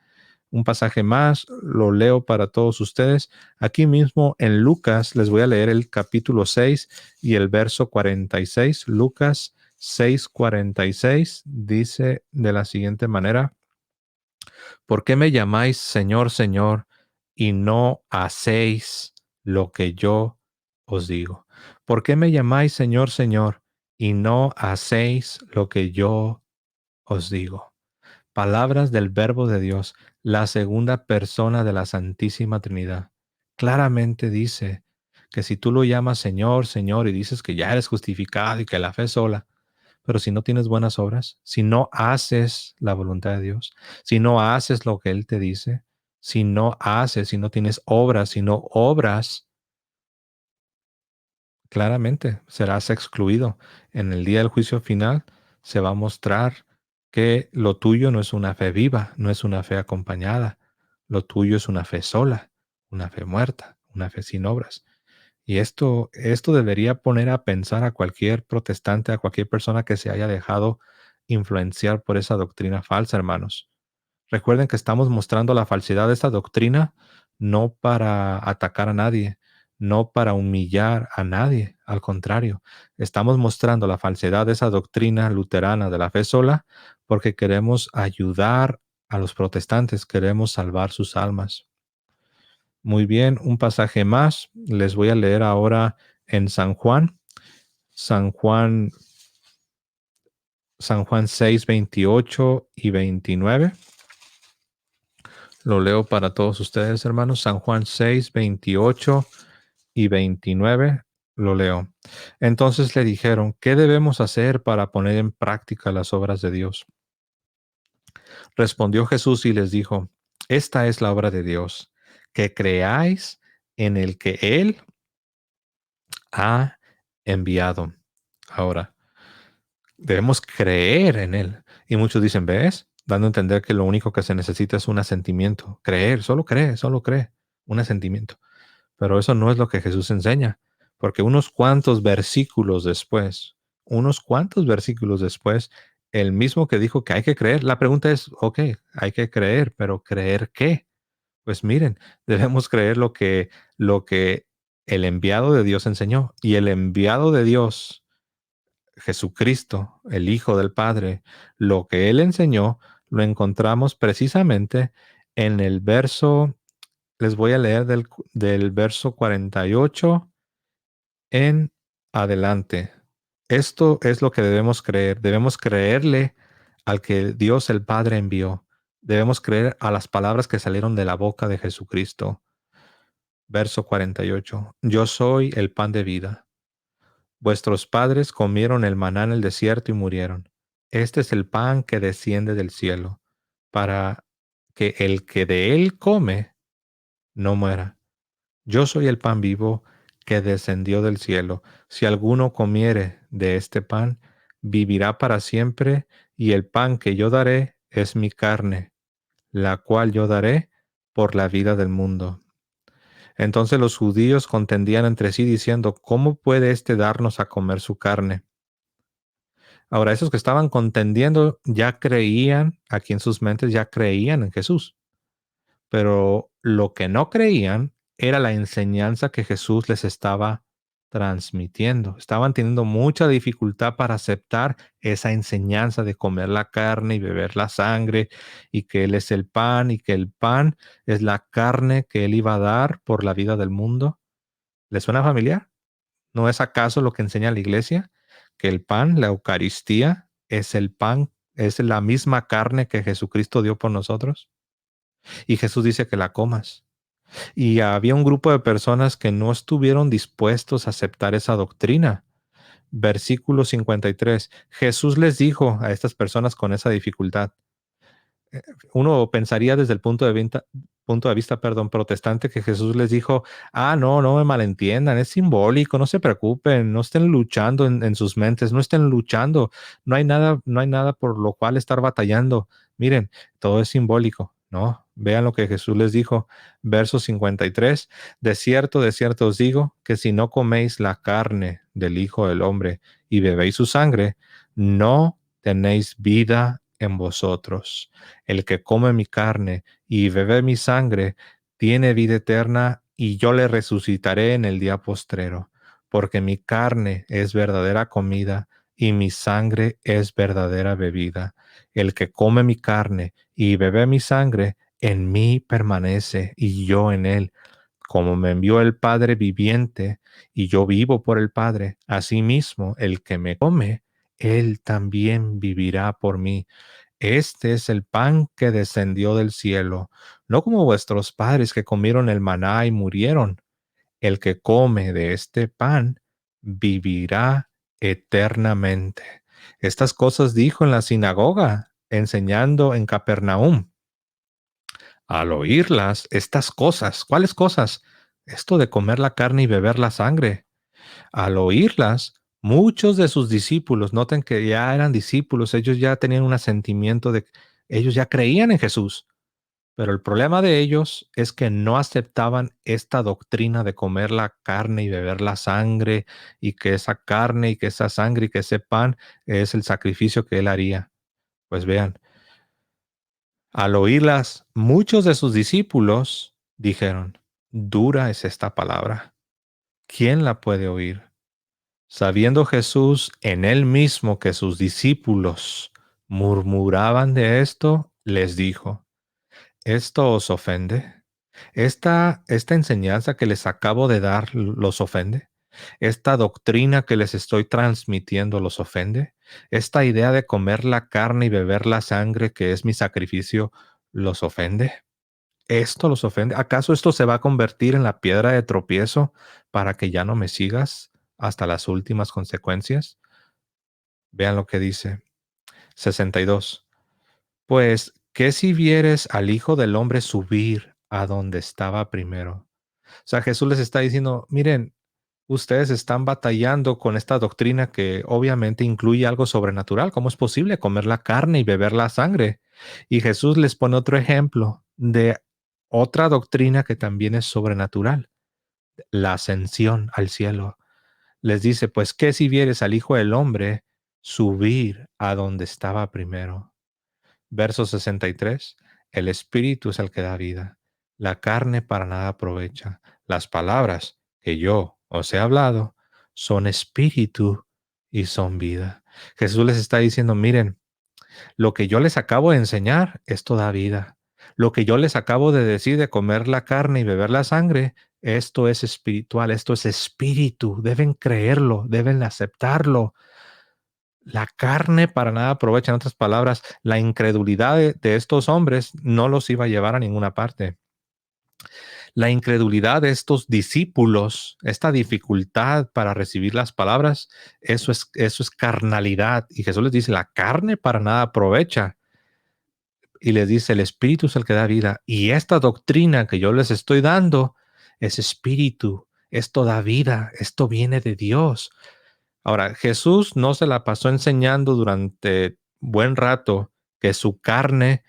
A: Un pasaje más, lo leo para todos ustedes. Aquí mismo en Lucas les voy a leer el capítulo 6 y el verso 46. Lucas 6:46 dice de la siguiente manera, ¿por qué me llamáis Señor, Señor, y no hacéis lo que yo os digo? ¿Por qué me llamáis Señor, Señor, y no hacéis lo que yo os digo? Palabras del Verbo de Dios, la segunda persona de la Santísima Trinidad. Claramente dice que si tú lo llamas Señor, Señor, y dices que ya eres justificado y que la fe es sola, pero si no tienes buenas obras, si no haces la voluntad de Dios, si no haces lo que Él te dice, si no haces, si no tienes obras, si no obras, claramente serás excluido. En el día del juicio final se va a mostrar que lo tuyo no es una fe viva, no es una fe acompañada. Lo tuyo es una fe sola, una fe muerta, una fe sin obras. Y esto debería poner a pensar a cualquier protestante, a cualquier persona que se haya dejado influenciar por esa doctrina falsa, hermanos. Recuerden que estamos mostrando la falsedad de esta doctrina no para atacar a nadie, no para humillar a nadie. Al contrario, estamos mostrando la falsedad de esa doctrina luterana de la fe sola porque queremos ayudar a los protestantes, queremos salvar sus almas. Muy bien, un pasaje más. Les voy a leer ahora en San Juan, San Juan 6, 28 y 29. Lo leo para todos ustedes, hermanos. San Juan 6, 28 y 29. lo leo. Entonces le dijeron, ¿qué debemos hacer para poner en práctica las obras de Dios? Respondió Jesús y les dijo, esta es la obra de Dios, que creáis en el que Él ha enviado. Ahora, debemos creer en Él. Y muchos dicen, ¿ves? Dando a entender que lo único que se necesita es un asentimiento. Creer, solo cree, un asentimiento. Pero eso no es lo que Jesús enseña, porque unos cuantos versículos después, el mismo que dijo que hay que creer, la pregunta es, ok, hay que creer, pero ¿creer qué? Pues miren, debemos creer lo que el enviado de Dios enseñó. Y el enviado de Dios, Jesucristo, el Hijo del Padre, lo que él enseñó, lo encontramos precisamente en el verso, les voy a leer del verso 48 en adelante. Esto es lo que debemos creer. Debemos creerle al que Dios el Padre envió. Debemos creer a las palabras que salieron de la boca de Jesucristo. Verso 48. Yo soy el pan de vida. Vuestros padres comieron el maná en el desierto y murieron. Este es el pan que desciende del cielo, para que el que de él come no muera. Yo soy el pan vivo que descendió del cielo. Si alguno comiere de este pan, vivirá para siempre, y el pan que yo daré es mi carne, la cual yo daré por la vida del mundo. Entonces los judíos contendían entre sí diciendo, ¿cómo puede éste darnos a comer su carne? Ahora, esos que estaban contendiendo ya creían, aquí en sus mentes ya creían en Jesús. Pero lo que no creían era la enseñanza que Jesús les estaba transmitiendo. Estaban teniendo mucha dificultad para aceptar esa enseñanza de comer la carne y beber la sangre, y que Él es el pan y que el pan es la carne que Él iba a dar por la vida del mundo. ¿Les suena familiar? ¿No es acaso lo que enseña la iglesia? Que el pan, la Eucaristía, es el pan, es la misma carne que Jesucristo dio por nosotros. Y Jesús dice que la comas. Y había un grupo de personas que no estuvieron dispuestos a aceptar esa doctrina. Versículo 53. Jesús les dijo a estas personas con esa dificultad. Uno pensaría desde el punto de vista, perdón, protestante, que Jesús les dijo, no, no me malentiendan, es simbólico, no se preocupen, no estén luchando en sus mentes, no estén luchando, no hay nada por lo cual estar batallando. Miren, todo es simbólico. No, vean lo que Jesús les dijo, verso 53, de cierto os digo, que si no coméis la carne del Hijo del Hombre y bebéis su sangre, no tenéis vida en vosotros. El que come mi carne y bebe mi sangre tiene vida eterna, y yo le resucitaré en el día postrero, porque mi carne es verdadera comida y mi sangre es verdadera bebida. El que come mi carne y bebe mi sangre, en mí permanece y yo en él. Como me envió el Padre viviente y yo vivo por el Padre, asimismo el que me come, él también vivirá por mí. Este es el pan que descendió del cielo, no como vuestros padres que comieron el maná y murieron. El que come de este pan vivirá eternamente. Estas cosas dijo en la sinagoga, enseñando en Capernaum. Al oírlas, estas cosas, ¿cuáles cosas? Esto de comer la carne y beber la sangre. Al oírlas, muchos de sus discípulos, noten que ya eran discípulos, ellos ya tenían un asentimiento de, ellos ya creían en Jesús, pero el problema de ellos es que no aceptaban esta doctrina de comer la carne y beber la sangre, y que esa carne y que esa sangre y que ese pan es el sacrificio que él haría. Pues vean, al oírlas, muchos de sus discípulos dijeron, dura es esta palabra, ¿quién la puede oír? Sabiendo Jesús en él mismo que sus discípulos murmuraban de esto, les dijo, ¿esto os ofende? ¿Esta enseñanza que les acabo de dar los ofende? ¿Esta doctrina que les estoy transmitiendo los ofende? ¿Esta idea de comer la carne y beber la sangre que es mi sacrificio los ofende? ¿Esto los ofende? ¿Acaso esto se va a convertir en la piedra de tropiezo para que ya no me sigas hasta las últimas consecuencias. Vean lo que dice 62. Pues, ¿qué si vieres al Hijo del Hombre subir a donde estaba primero? O sea, Jesús les está diciendo, miren, ustedes están batallando con esta doctrina que obviamente incluye algo sobrenatural. ¿Cómo es posible comer la carne y beber la sangre? Y Jesús les pone otro ejemplo de otra doctrina que también es sobrenatural, la ascensión al cielo. Les dice, pues, ¿qué si vieres al Hijo del Hombre subir a donde estaba primero? Verso 63. El Espíritu es el que da vida. La carne para nada aprovecha. Las palabras que yo os he hablado son espíritu y son vida. Jesús les está diciendo, miren, lo que yo les acabo de enseñar, esto da vida. Lo que yo les acabo de decir de comer la carne y beber la sangre, esto es espiritual, esto es espíritu. Deben creerlo, deben aceptarlo. La carne para nada aprovecha. En otras palabras, la incredulidad de estos hombres no los iba a llevar a ninguna parte. La incredulidad de estos discípulos, esta dificultad para recibir las palabras, eso es carnalidad. Y Jesús les dice, la carne para nada aprovecha. Y les dice, el espíritu es el que da vida. Y esta doctrina que yo les estoy dando es espíritu. Esto da vida. Esto viene de Dios. Ahora, Jesús no se la pasó enseñando durante buen rato que su carne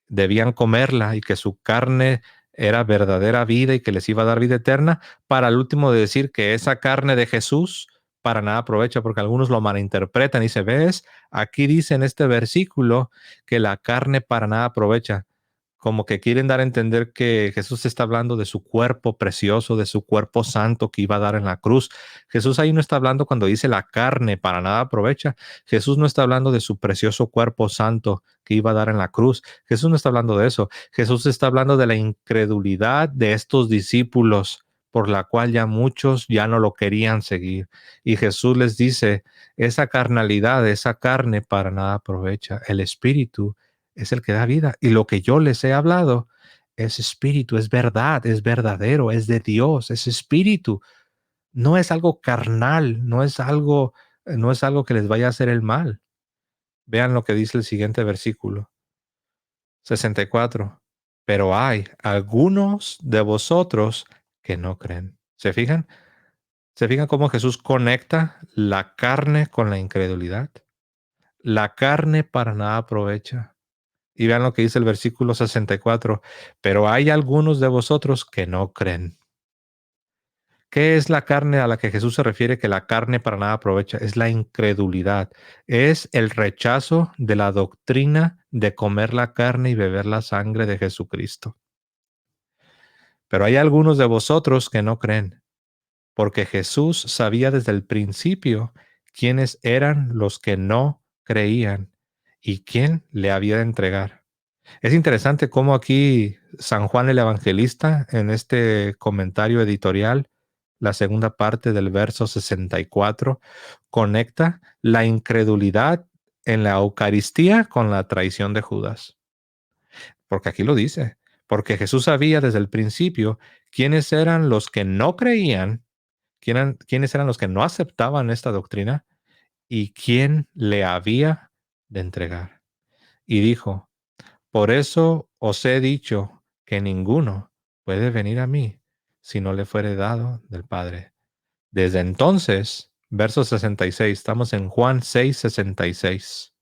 A: debían comerla y que su carne era verdadera vida y que les iba a dar vida eterna, para al último de decir que esa carne de Jesús para nada aprovecha, porque algunos lo malinterpretan y se ves, aquí dice en este versículo que la carne para nada aprovecha, como que quieren dar a entender que Jesús está hablando de su cuerpo precioso, de su cuerpo santo que iba a dar en la cruz. Jesús ahí no está hablando cuando dice la carne para nada aprovecha. Jesús no está hablando de su precioso cuerpo santo que iba a dar en la cruz. Jesús no está hablando de eso. Jesús está hablando de la incredulidad de estos discípulos, por la cual ya muchos ya no lo querían seguir. Y Jesús les dice, esa carnalidad, esa carne para nada aprovecha. El espíritu es el que da vida. Y lo que yo les he hablado es espíritu, es verdad, es verdadero, es de Dios, es espíritu. No es algo carnal, no es algo que les vaya a hacer el mal. Vean lo que dice el siguiente versículo, 64. Pero hay algunos de vosotros que no creen. ¿Se fijan? ¿Se fijan cómo Jesús conecta la carne con la incredulidad? La carne para nada aprovecha. Y vean lo que dice el versículo 64. Pero hay algunos de vosotros que no creen. ¿Qué es la carne a la que Jesús se refiere que la carne para nada aprovecha? Es la incredulidad. Es el rechazo de la doctrina de comer la carne y beber la sangre de Jesucristo. Pero hay algunos de vosotros que no creen, porque Jesús sabía desde el principio quiénes eran los que no creían y quién le había de entregar. Es interesante cómo aquí San Juan el Evangelista, en este comentario editorial, la segunda parte del verso 64, conecta la incredulidad en la Eucaristía con la traición de Judas. Porque aquí lo dice, porque Jesús sabía desde el principio quiénes eran los que no creían, quiénes eran los que no aceptaban esta doctrina y quién le había de entregar. Y dijo, por eso os he dicho que ninguno puede venir a mí si no le fuere dado del Padre. Desde entonces, verso 66, estamos en Juan 6, 66.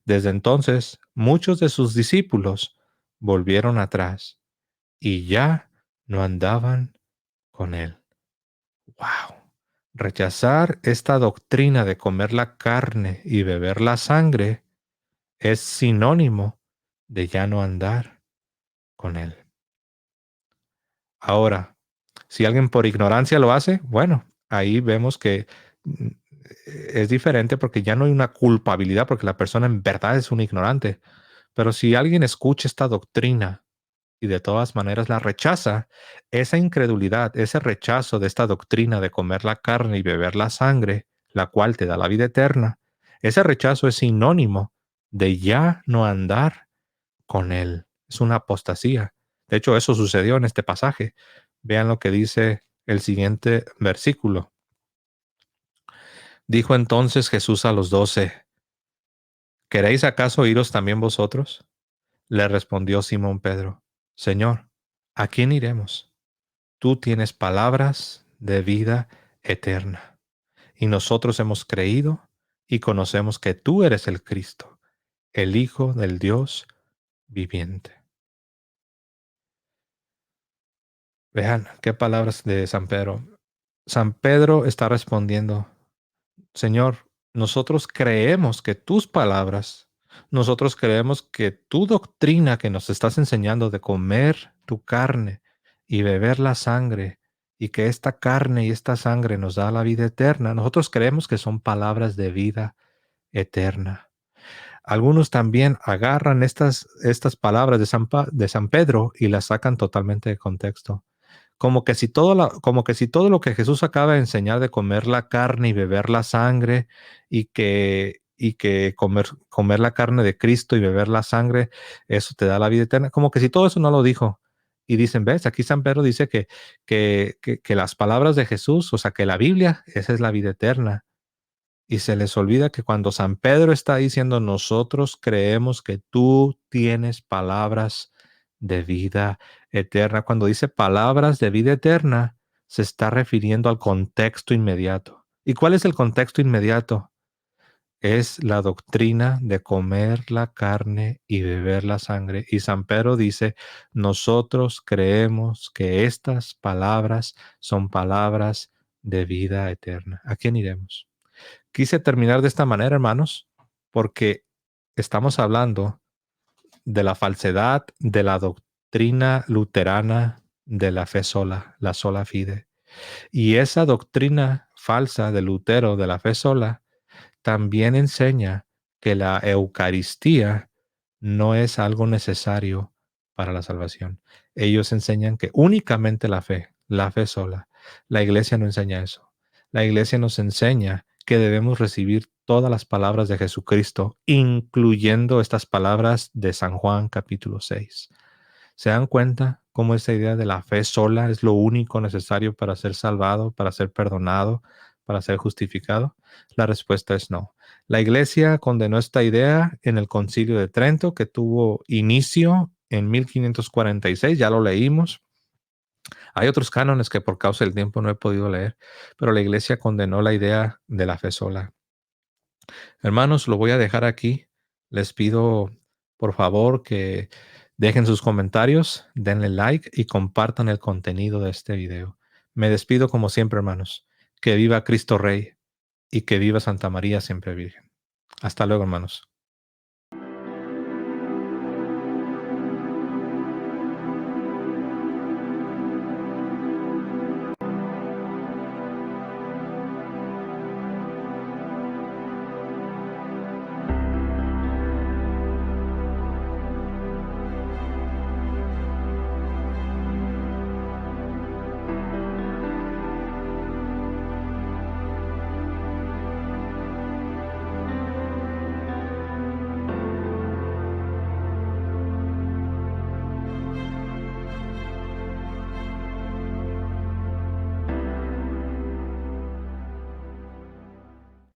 A: Desde entonces, muchos de sus discípulos volvieron atrás y ya no andaban con él. ¡Wow! Rechazar esta doctrina de comer la carne y beber la sangre es sinónimo de ya no andar con él. Ahora, si alguien por ignorancia lo hace, bueno, ahí vemos que mm, es diferente porque ya no hay una culpabilidad porque la persona en verdad es un ignorante. Pero si alguien escucha esta doctrina y de todas maneras la rechaza, esa incredulidad, ese rechazo de esta doctrina de comer la carne y beber la sangre, la cual te da la vida eterna, ese rechazo es sinónimo de ya no andar con él. Es una apostasía. De hecho, eso sucedió en este pasaje. Vean lo que dice el siguiente versículo. Dijo entonces Jesús a los 12, ¿queréis acaso iros también vosotros? Le respondió Simón Pedro, Señor, ¿a quién iremos? Tú tienes palabras de vida eterna, y nosotros hemos creído y conocemos que tú eres el Cristo, el Hijo del Dios viviente. Vean qué palabras de San Pedro. San Pedro está respondiendo, Señor, nosotros creemos que tus palabras, nosotros creemos que tu doctrina que nos estás enseñando de comer tu carne y beber la sangre, y que esta carne y esta sangre nos da la vida eterna, nosotros creemos que son palabras de vida eterna. Algunos también agarran estas palabras de San Pedro y las sacan totalmente de contexto. Como que si todo lo que Jesús acaba de enseñar de comer la carne y beber la sangre y que comer la carne de Cristo y beber la sangre, eso te da la vida eterna. Como que si todo eso no lo dijo. Y dicen, ves, aquí San Pedro dice que las palabras de Jesús, o sea, que la Biblia, esa es la vida eterna. Y se les olvida que cuando San Pedro está diciendo, nosotros creemos que tú tienes palabras de vida eterna, cuando dice palabras de vida eterna, se está refiriendo al contexto inmediato. ¿Y cuál es el contexto inmediato? Es la doctrina de comer la carne y beber la sangre. Y San Pedro dice, nosotros creemos que estas palabras son palabras de vida eterna. ¿A quién iremos? Quise terminar de esta manera, hermanos, porque estamos hablando de la falsedad de la doctrina luterana de la fe sola, la sola fide. Y esa doctrina falsa de Lutero de la fe sola también enseña que la Eucaristía no es algo necesario para la salvación. Ellos enseñan que únicamente la fe sola. La iglesia no enseña eso. La iglesia nos enseña que debemos recibir todas las palabras de Jesucristo, incluyendo estas palabras de San Juan capítulo 6. ¿Se dan cuenta cómo esa idea de la fe sola es lo único necesario para ser salvado, para ser perdonado, para ser justificado? La respuesta es no. La Iglesia condenó esta idea en el Concilio de Trento, que tuvo inicio en 1546, ya lo leímos. Hay otros cánones que por causa del tiempo no he podido leer, pero la Iglesia condenó la idea de la fe sola. Hermanos, lo voy a dejar aquí. Les pido, por favor, que dejen sus comentarios, denle like y compartan el contenido de este video. Me despido como siempre, hermanos. Que viva Cristo Rey y que viva Santa María siempre Virgen. Hasta luego, hermanos.